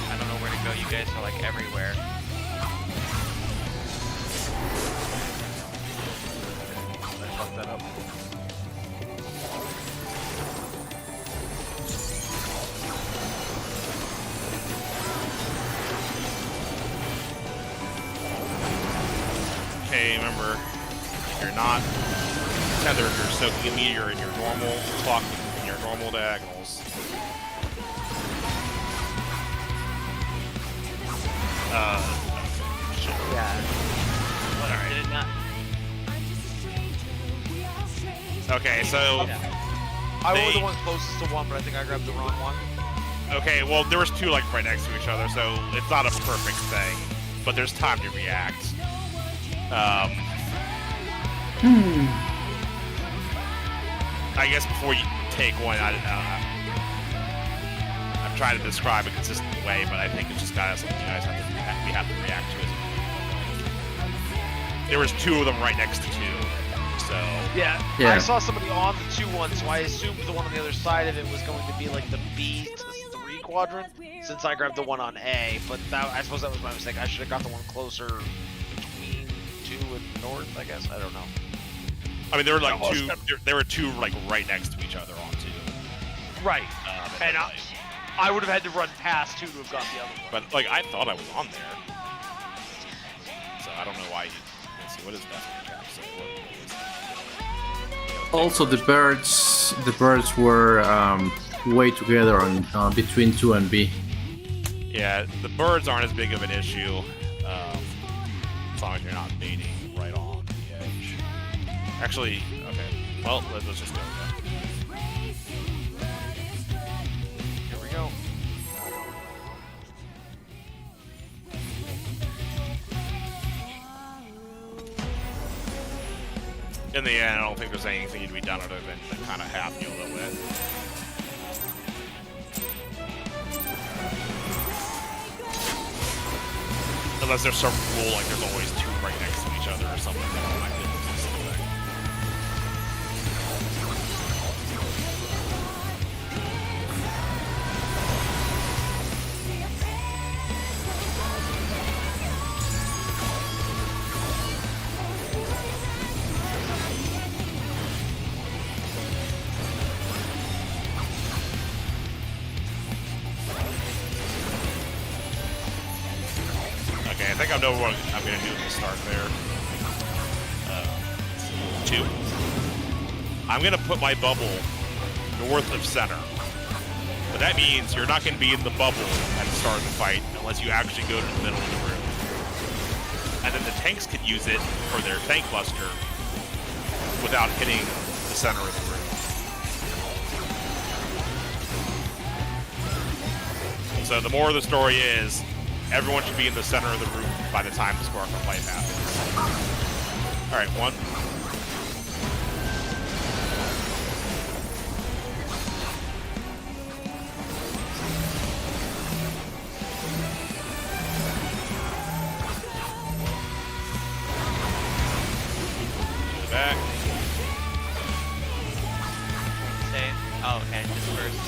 I don't know where to go. You guys are like everywhere. I fucked that up. Okay, remember, if you're not tethered, you're soaking a meteor in your normal clock, in your normal diagonals. Shit. Yeah. What? Alright. Did it not? Okay, so... I was They- the one closest to one, but I think I grabbed the wrong one. Okay, well, there was two, like, right next to each other, so it's not a perfect thing. But there's time to react. I guess before you take one, I'm trying to describe a consistent way, but I think it's just kind of something you guys have to react to. There was two of them right next to two, so... Yeah, Yeah. I saw somebody on the 2-1, so I assumed the one on the other side of it was going to be like the B to the 3 quadrant, since I grabbed the one on A, but that, I suppose that was my mistake. I should have got the one closer between 2 and north, I guess. I don't know. I mean, there were like Almost. there were two like right next to each other on two. Right. And like, I would have had to run past 2 to have got the other one. but like I thought I was on there, so I don't know why you. Let's see, what is that cap say? What is Also, the birds were way together on between 2 and B. Yeah, the birds aren't as big of an issue, as long as you're not baiting right on the edge. Actually, okay. Well, let's just go with that. Here we go. In the end, I don't think there's anything to be done other than kind of half deal it with. Unless there's some rule, like there's always two right next to each other or something. That might be able to do something. I think I know what I'm going to do at the start there. 2. I'm going to put my bubble north of center. But that means you're not going to be in the bubble at the start of the fight unless you actually go to the middle of the room. And then the tanks can use it for their tank buster without hitting the center of the room. So the moral of the story is, everyone should be in the center of the room by the time the sparkle fight happens. Alright, 1. Back. Save. Oh, okay. Just first.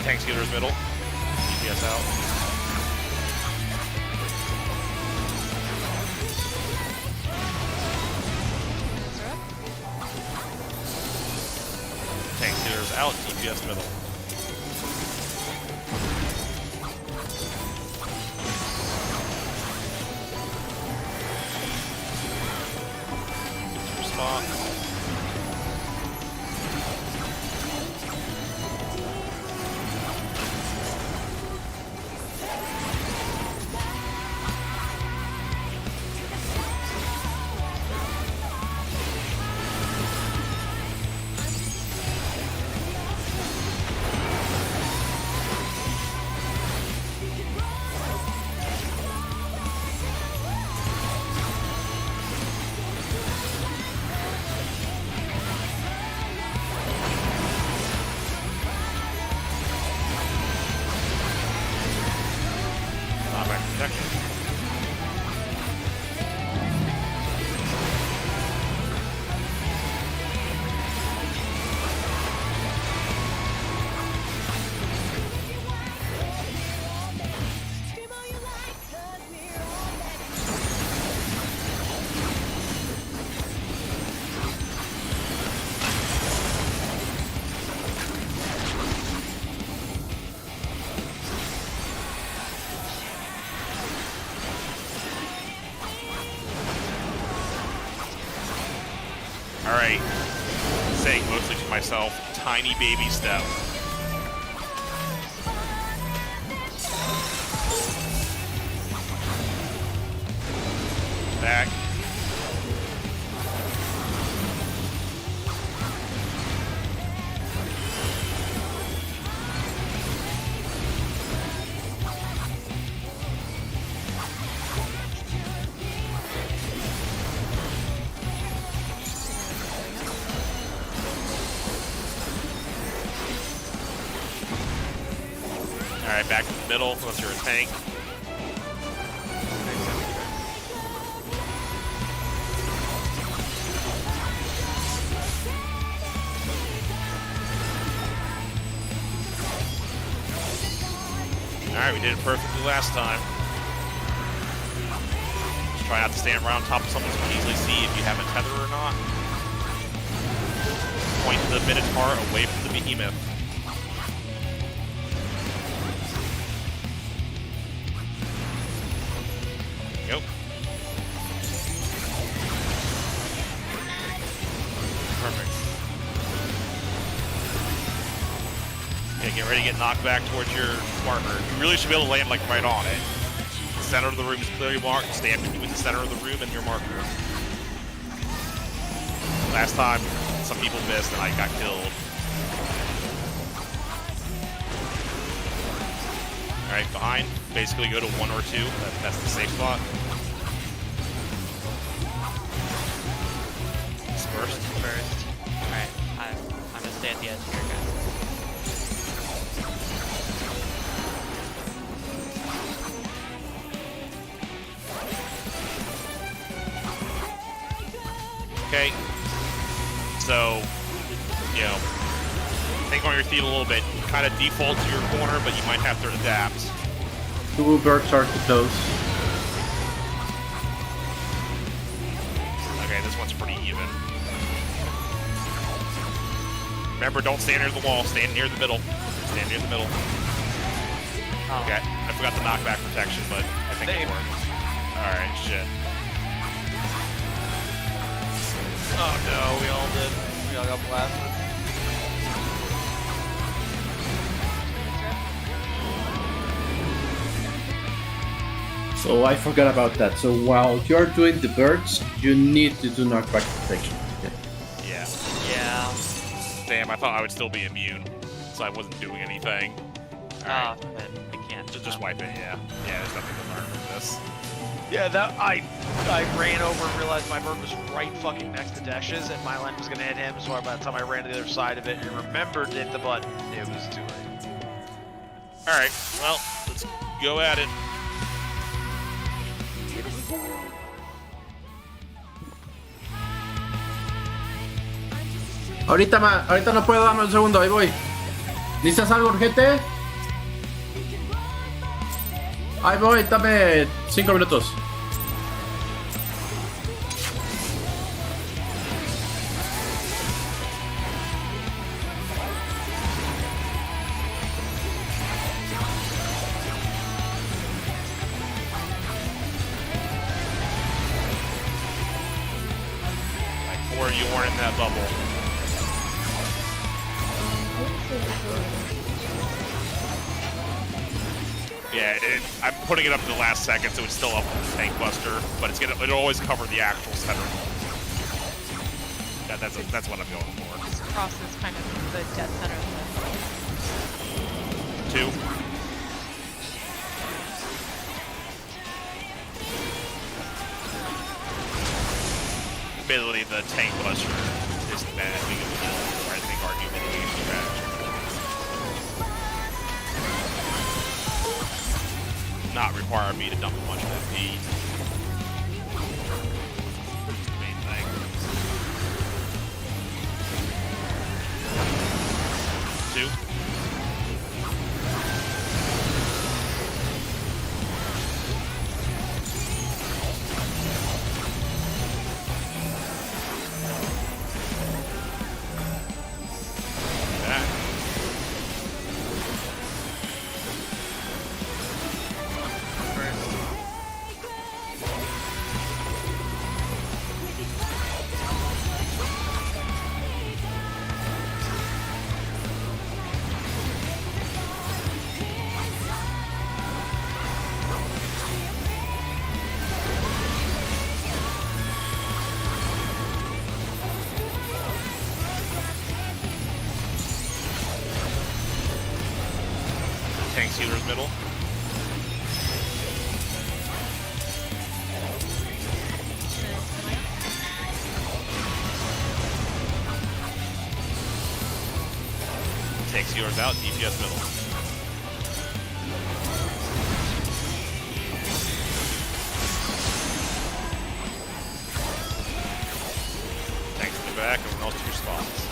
Tank Skeeter's middle. DPS out. Tank Skeeter's out. DPS middle. Get to your spot. Alright, saying mostly to myself, tiny baby step. Back. Alright, back to the middle, unless you're a tank. Alright, we did it perfectly last time. Try not to stand right on top of someone so you can easily see if you have a tether or not. Point the Minotaur away from the Behemoth. Go. Perfect. Okay, get ready to get knocked back towards your marker. You really should be able to land like right on it. The center of the room is clearly marked. Stand between the center of the room and your marker. Last time, some people missed and I got killed. Alright, behind. Basically go to 1 or 2. That's the safe spot. Dispersed. First. Alright, I'm gonna stay at the edge here, guys. Okay. So, you know, think on your feet a little bit. Kind of default to your corner, but you might have to adapt. 2 birds are too close. Okay, this one's pretty even. Remember, don't stand near the wall. Stand near the middle. Stand near the middle. Oh. Okay, I forgot the knockback protection, but I think it worked. Alright, shit. Oh no, we all did. We all got blasted. So I forgot about that. So while you're doing the birds, you need to do knockback protection. Yeah. Yeah. Damn, I thought I would still be immune, so I wasn't doing anything. Alright, Oh, but I can't. just wipe it, yeah. Yeah, there's nothing to learn from this. Yeah, that I ran over and realized my bird was right fucking next to Desh's, and my line was gonna hit him. So by the time I ran to the other side of it and remembered to hit the button, it was too late. All right, well, let's go at it. Ahorita no puedo, dame un segundo, ahí voy. ¿Necesitas algo urgente? Ahí voy, dame 5 minutos. Like, or you weren't in that bubble. Yeah, I'm putting it up to the last second, so it's still up with the tank buster, but it'll always cover the actual center. That's what I'm going for. This cross is kind of the dead center of the 2. Basically, the tank buster is badly or I think our new mitigation strategy. Not require me to dump a bunch of MP. That's the main thing. 2. Back. Tank sealer's middle. Tank sealer's out, DPS middle. Tanks in the back, everyone else to your spots.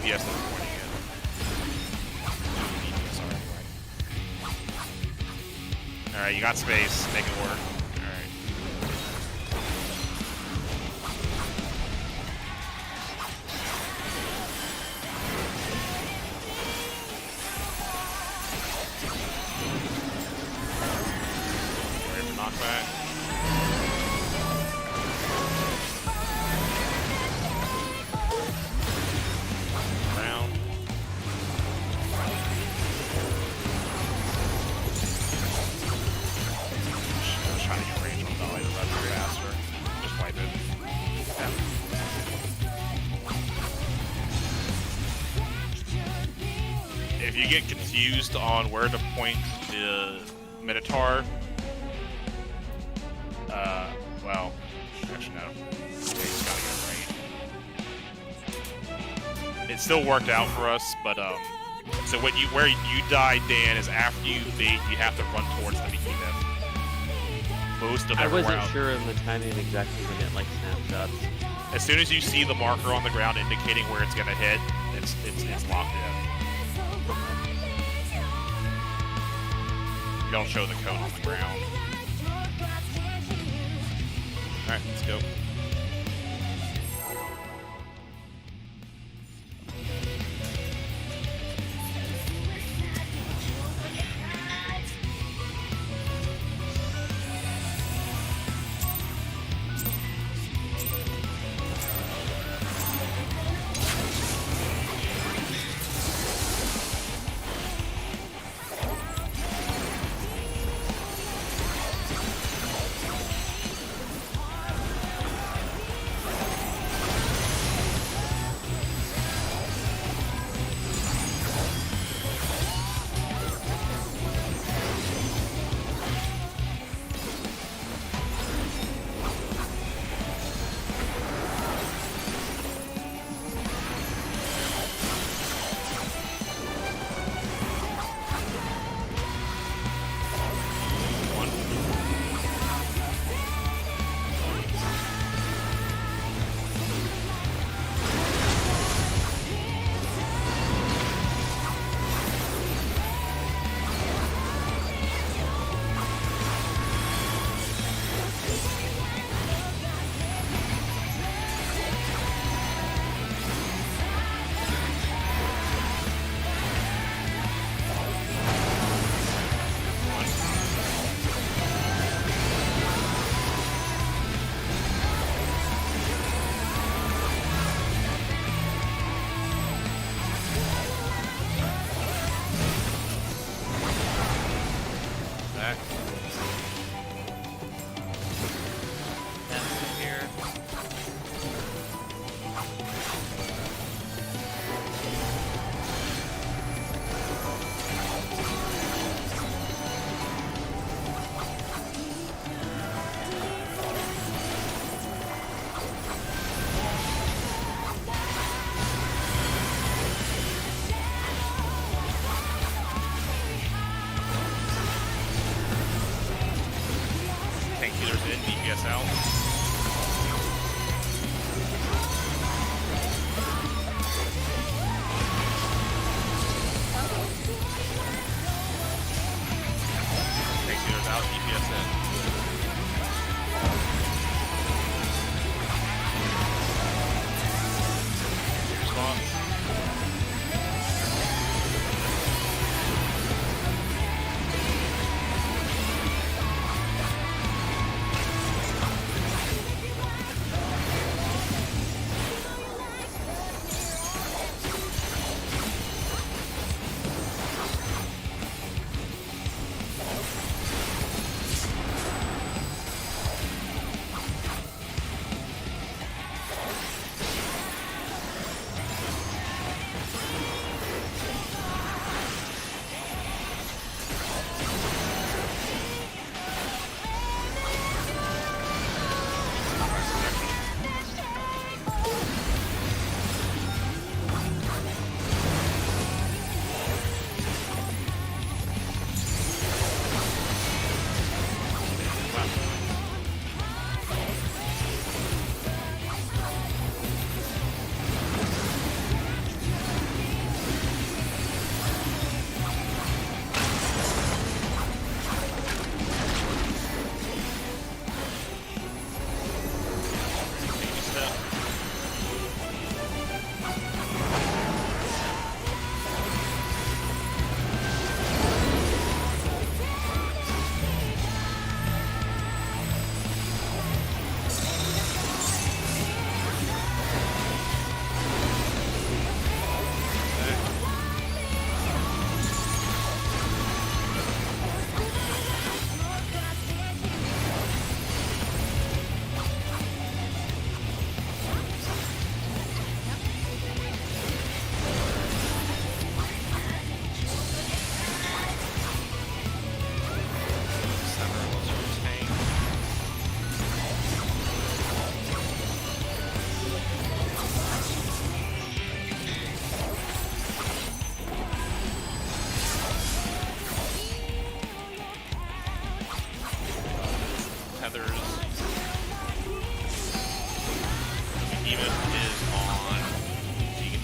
DPS that's pointing it. Alright, you got space. Make it work. Alright. Ready for knockback. Round. I was trying to get range on Dolly to run faster. Just wipe it. Yeah. If you get confused on where to point the Minotaur, well, actually no. Yeah, he's gotta get right. It still worked out for us, but so where you die, Dan, is after you bait, you have to run towards the behemoth. Most of I everywhere wasn't else. sure of the timing exactly when it like snapshots. As soon as you see the marker on the ground indicating where it's gonna hit, it's locked in. You don't show the cone on the ground. All right, let's go.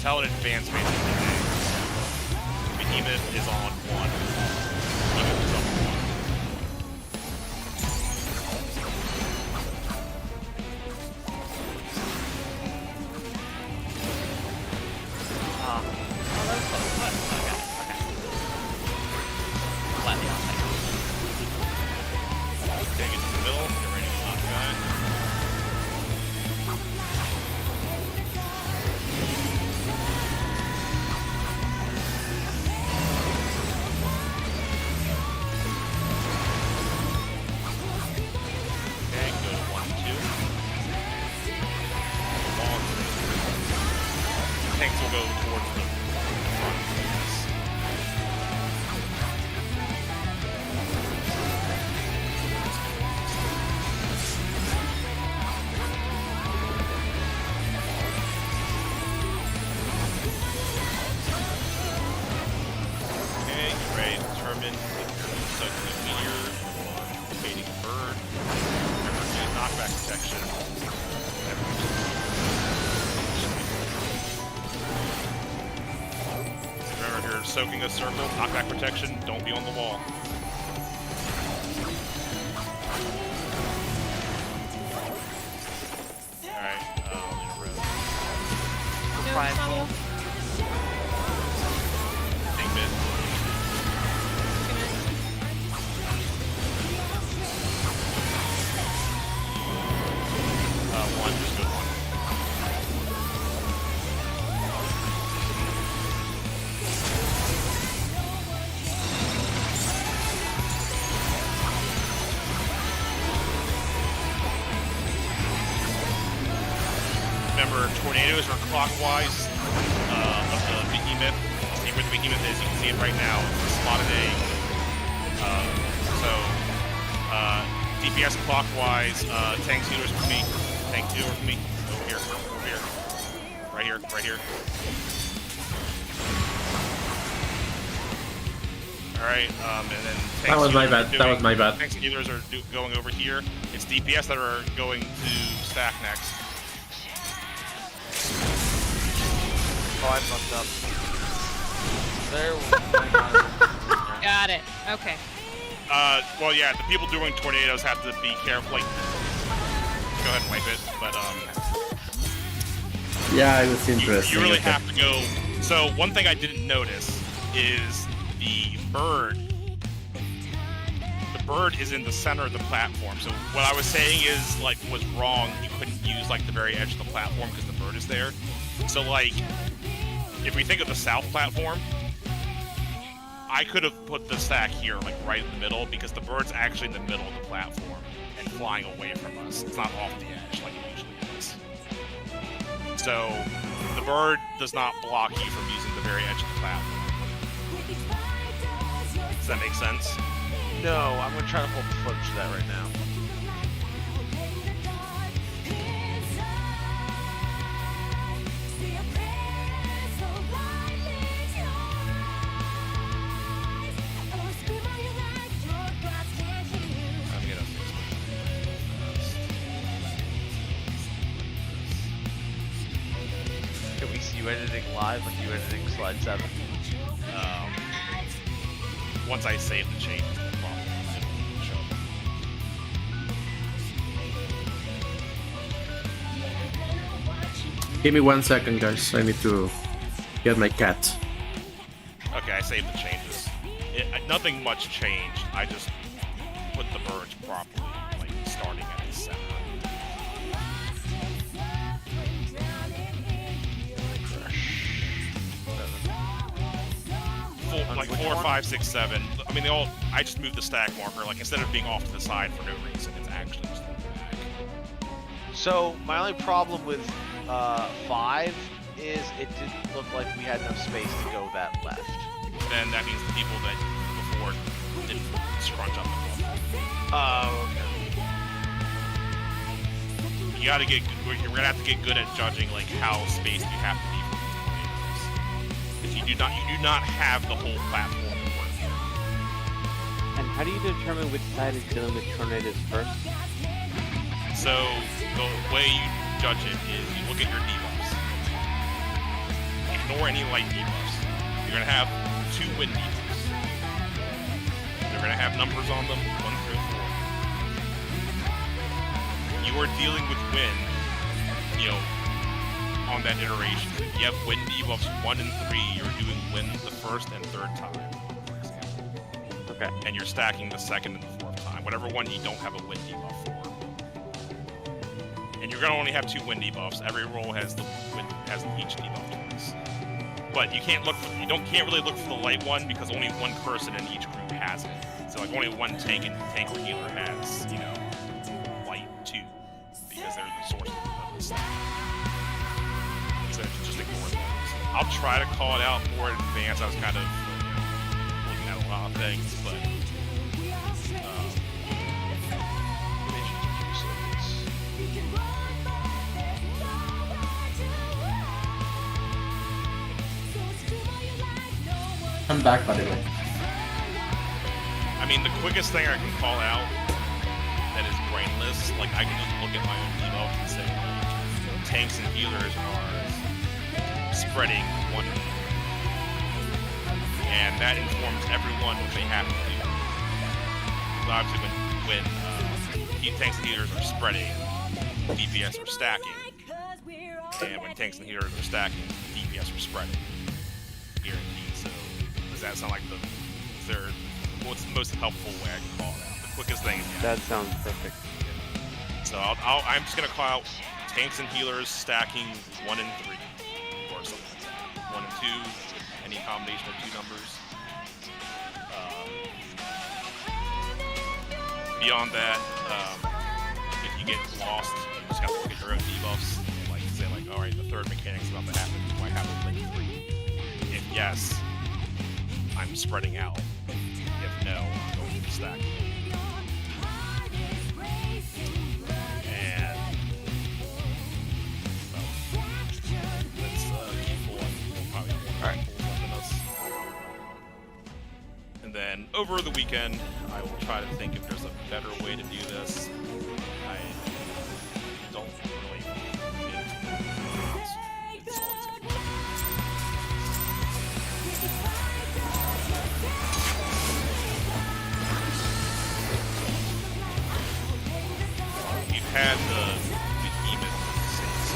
tell in advance basically. Behemoth is on 1. Behemoth is on 1. Oh, that was close. But, okay. Slightly outside. Take it to the middle. Get ready to knock guy. Okay, go to 1, 2. Long. Tanks will go towards the front. Okay, get ready to determine soaking the meteor, fading bird. Remember to do knockback protection. Remember, if you're soaking a circle, knockback protection, don't be on the wall. Alright, I'll need a road. Prideful. Take mid. One, just go 1. Remember, tornadoes are clockwise of the behemoth. See where the behemoth is. You can see it right now. It's spotted A. DPS clockwise. Tanks healers with me. Tank healer with me. Over here. Over here. Right here. Right here. Alright, and then tanks That was my healers are bad. That was my bad. Tanks and healers are going over here. It's DPS that are going to stack next. Oh, I fucked up. There we go. Got it. Okay. Well, yeah, the people doing tornadoes have to be careful. Like, go ahead and wipe it, but Yeah, it was interesting. you really okay. have to go. So one thing I didn't notice is the bird. The bird is in the center of the platform. So what I was saying is like was wrong. You couldn't use like the very edge of the platform because the bird is there. So like, if we think of the south platform, I could have put the stack here, like right in the middle, because the bird's actually in the middle of the platform and flying away from us. It's not off the edge like it usually is. So the bird does not block you from using the very edge of the platform. Does that make sense? No, I'm gonna try to pull the footage of that right now. I'm gonna fix it. Can we see you editing live, like you editing slide 7? Once I save the change, it'll show up. Give me 1 second, guys. I need to get my cat. Okay, I saved the changes. Nothing much changed. I just put the birds properly, like starting at the center. Like which 4, one? 5, 6, 7. I mean, they all. I just moved the stack marker. Like instead of being off to the side for no reason, it's actually just in the back. So my only problem with 5 is it didn't look like we had enough space to go that left. Then that means the people that before didn't scrunch up enough. Oh, okay. You gotta get. We're gonna have to get good at judging like how spaced you have to be for these tornadoes. Because you do not have the whole platform to work with. And how do you determine which side is dealing with tornadoes first? So the way you judge it is you look at your debuffs. You ignore any light debuffs. You're gonna have 2 wind debuffs. They're gonna have numbers on them, 1 through 4. You are dealing with wind, you know, on that iteration. If you have wind debuffs 1 and 3, you're doing wind the first and third time, for example. Okay. And you're stacking the second and the fourth time, whatever one you don't have a wind debuff for. And you're gonna only have 2 wind debuffs. Every roll has each debuff twice. But you can't really look for the light one because only one person in each group has it. So like only one tank or healer has, you know, light 2 because they're the source of this stuff. So just ignore those. I'll try to call it out more in advance. I was kind of looking at a lot of things, but I'm back, by the way. I mean, the quickest thing I can call out that is brainless, like I can just look at my own debuff and say, tanks and healers are spreading 1, and that informs everyone what they have to do. So obviously, when tanks and healers are spreading, DPS are stacking, and when tanks and healers are stacking, DPS are spreading. Guaranteed. So does that sound like what's the most helpful way I can call it out? The quickest thing. That sounds perfect. So I'm just gonna call out tanks and healers stacking 1 and 3, or something like that. 1 and 2, any combination of 2 numbers. Beyond that, if you get lost, you just gotta look at your own debuffs. Like say like, all right, the third mechanic's about to happen. Do I have a link 3? If yes, I'm spreading out. If no, I'm going to stack. And let's keep pulling. Probably alright. And then over the weekend, I will try to think if there's a better way to do this. I don't really. We've had the behemoth since.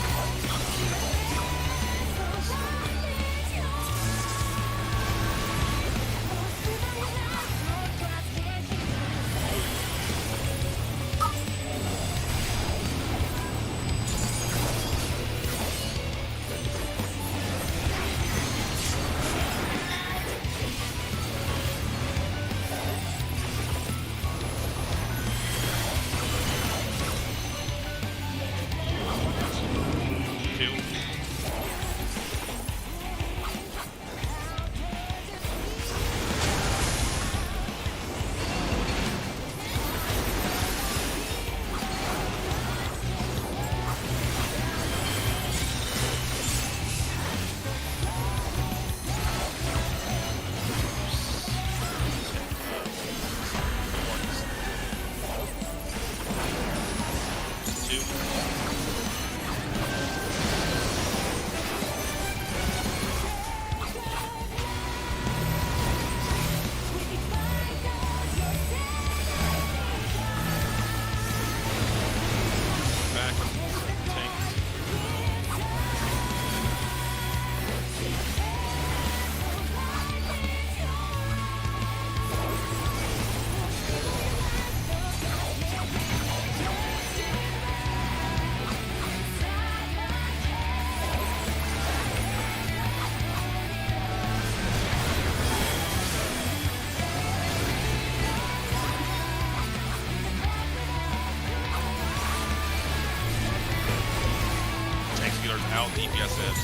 Out, DPS in.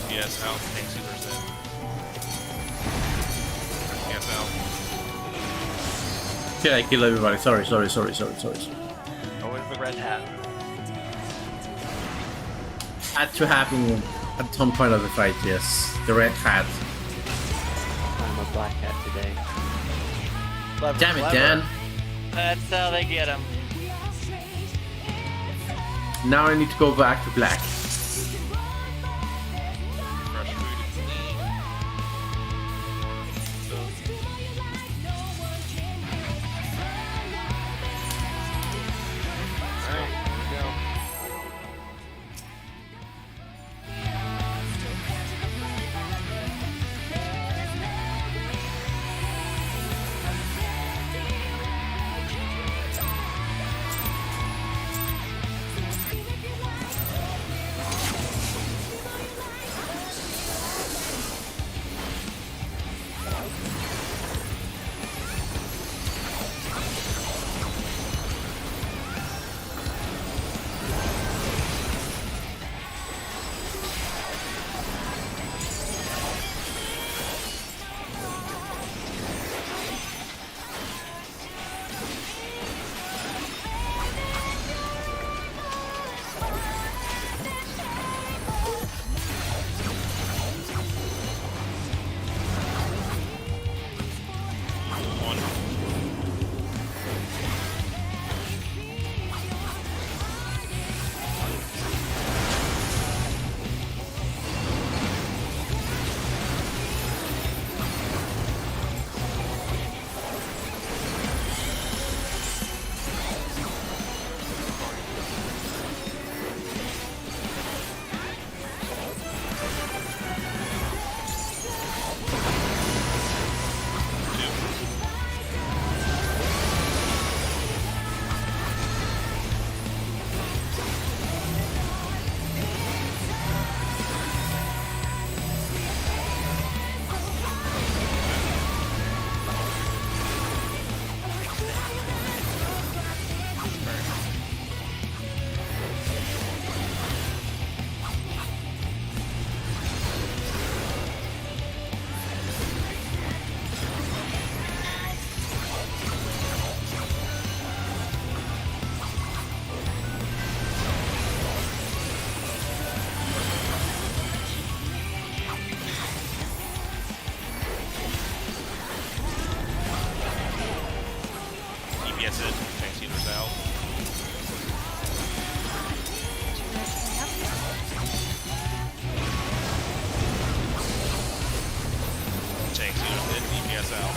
DPS out, tank sealers in. DPS out. Yeah, I killed everybody. Sorry. Always the red hat. Had to happen at some point of the fight, yes. The red hat. I'm Black Hat today. Clever, Damn it, clever. Dan. That's how they get him. Now I need to go back to black. Fresh food. Alright, here we go. One. EPS in, tank sealers out. Tank sealers in, EPS out.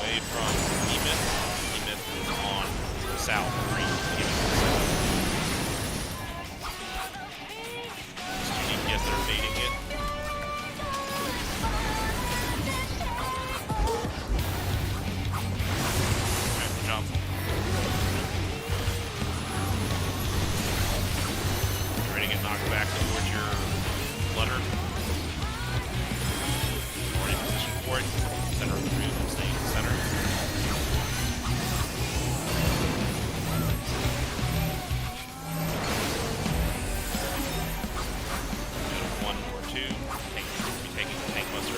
away from Behemoth. Behemoth is on south 3. There's 2 DPS that are baiting it. Alright, jump. You're ready to get knocked back towards your flutter. Already positioned for it. Center of the room, staying in the center. One or two. Taking the tank buster.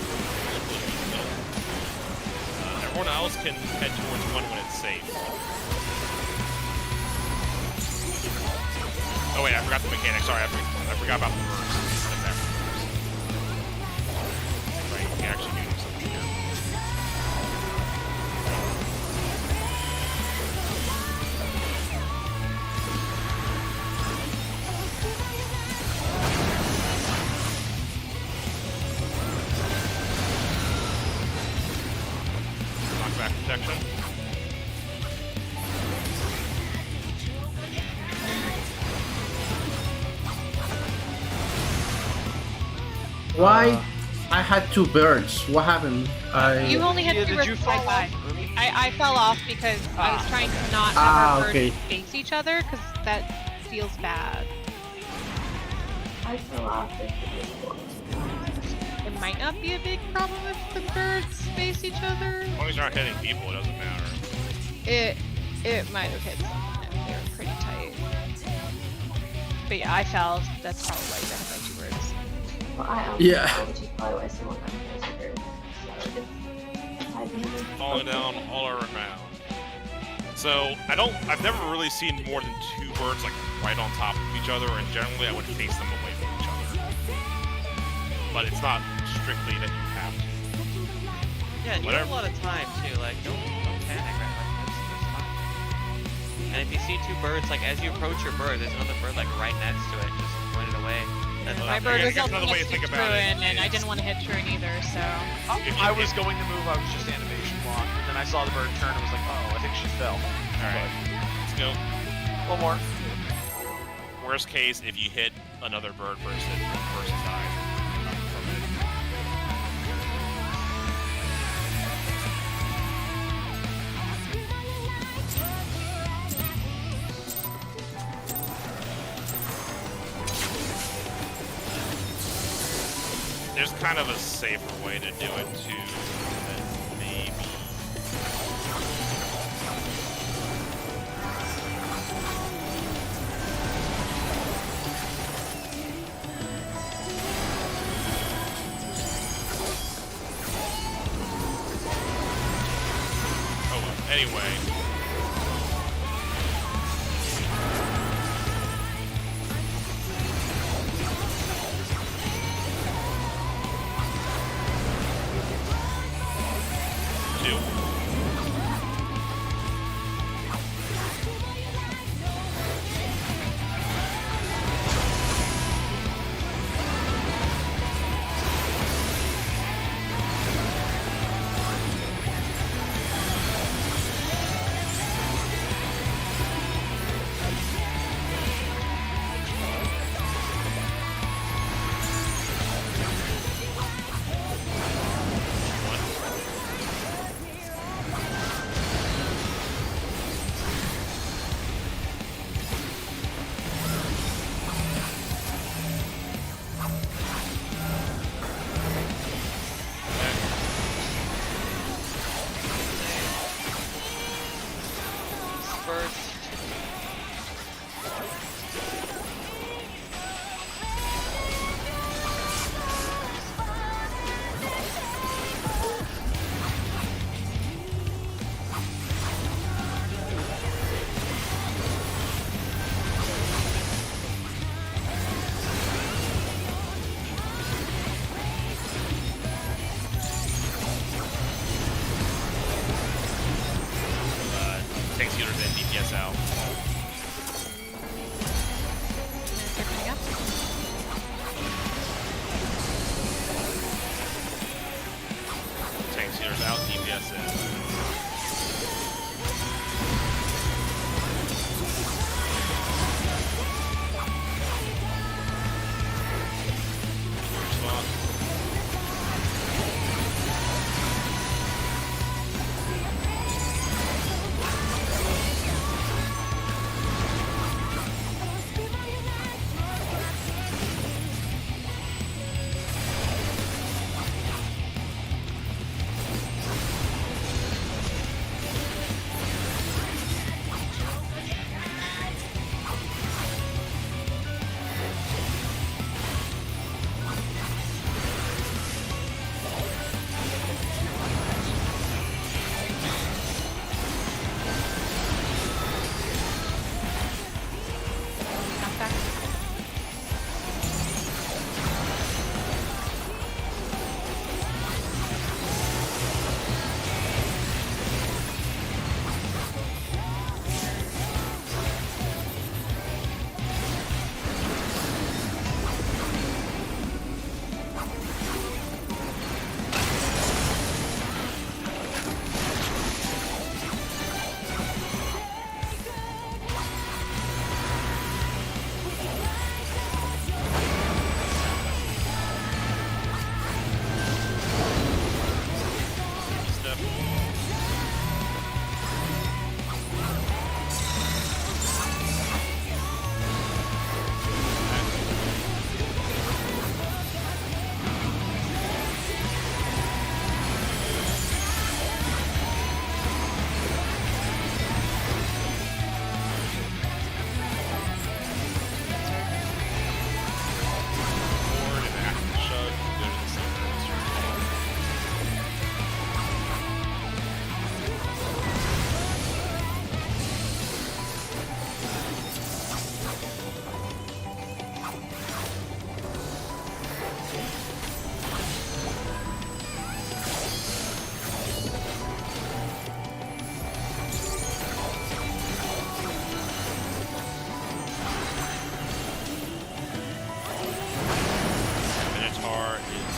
Everyone else can head towards one when it's safe. Oh wait, I forgot the mechanic. Sorry, I forgot about the burst. Right, you can actually do something here. Knockback protection. Why? I had 2 birds. What happened? You only had Yeah, 2 did birds you fly fall by. off? I fell off because I was trying to not have our birds okay. face each other because that feels bad. I fell off with It might not be a big problem if the birds face each other. As long as you're not hitting people, it doesn't matter. It might have hit someone if they were pretty tight. But yeah, I fell. That's probably why you got hit by 2 birds. well, I Yeah. fell, which is probably why someone got closer. So it's Falling down all around. So I've never really seen more than 2 birds like right on top of each other, and generally I would face them away from each other. But it's not strictly that you have to. Yeah, and you have a lot of time too. Like, don't panic, right? Like, that's fine. And if you see 2 birds, like as you approach your bird, there's another bird like right next to it, just point it away. And Well, my I bird guess was also another way to next to think about it Truin, and I is- didn't want to hit Truin either, so... I was going to move, I was just animation locked, and then I saw the bird turn and was like, oh, I think she fell. Alright, let's go. One more. Worst case, if you hit another bird versus one person's eye. There's kind of a safer way to do it too, that maybe. Oh well, anyway. Two.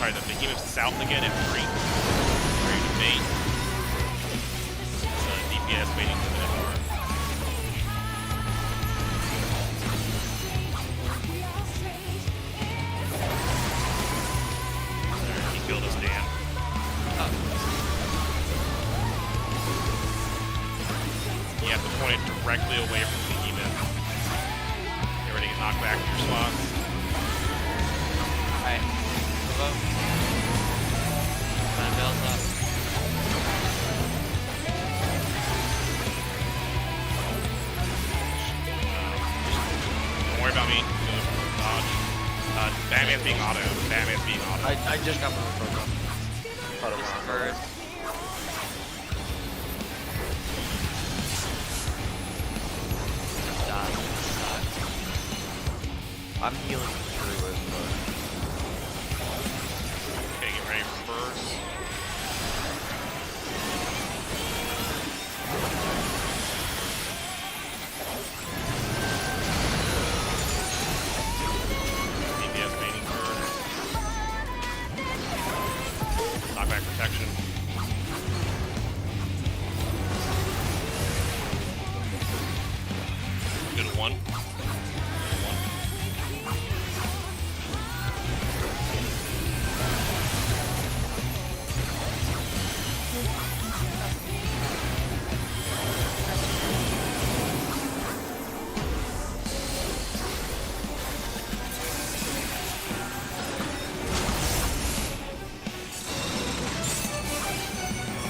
sorry, the behemoth south again at 3. Ready to bait. DPS baiting the Minotaur. He killed us, Dan. You have to point it directly away from the behemoth. Get ready to get knocked back to your spots. Alright. Move up. Time bells up. Don't worry about me. Dodge. Batman's being auto. Batman's being auto. I just got my program. First. Dodge. I'm healing through as well. Okay, get ready for burst. DPS baiting burst. Knockback protection. Good one.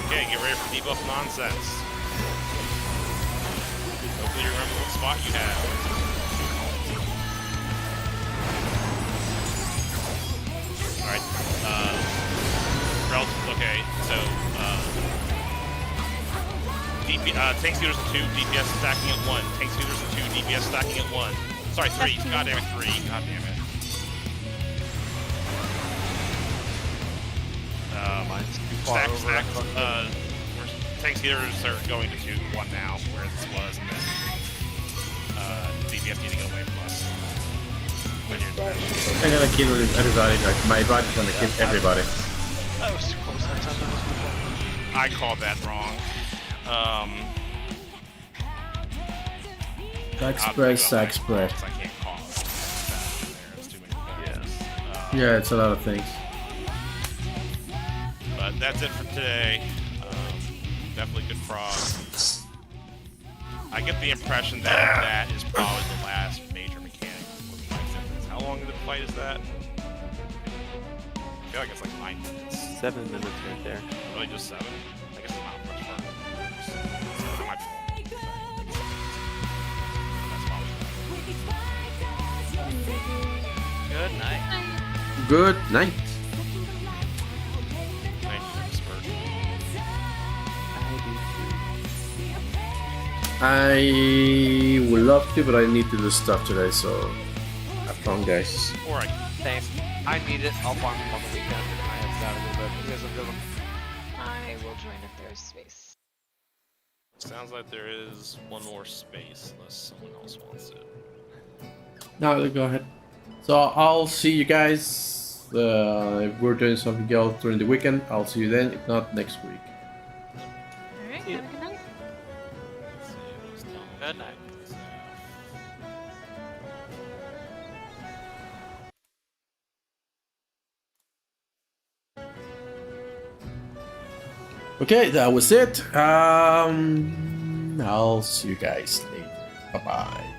Okay, get ready for debuff nonsense. Hopefully you remember what spot you have. Alright, okay, so, tank scooters at 2, DPS stacking at 1. Tank scooters at 2, DPS stacking at 1. Sorry, 3, goddamn it, 3, goddamn it. Mine's too far Stack, over. stack. Tank scooters are going to 2, 1 now, where this was, and then DPS need to get away from us. When you're I'm gonna kill everybody. Like my body's gonna kill everybody. That was too close that time. That was too close. I called that wrong. Sack spread. I can't call it. There's too many things. Yeah, it's a lot of things. But that's it for today. Definitely good frog. I get the impression that that is probably the last major mechanic. How long of the fight is that? I feel like it's like 9 minutes. 7 minutes right there. Really just 7? I guess it's not much fun. That might be long. That's probably Good night. Good night. Thank you for the spurt. I would love to, but I need to do stuff today, so have fun, guys. Or I Thanks. I need it. I'll farm them on the weekend. I have that a little bit. You guys have a good one. I will join if there's space. sounds like there is one more space unless someone else wants it. No, go ahead. So I'll see you guys. If we're doing something else during the weekend, I'll see you then. If not, next week. Alright, have a good night. Let's see what's done. Good night. Okay, that was it. I'll see you guys later. Bye bye.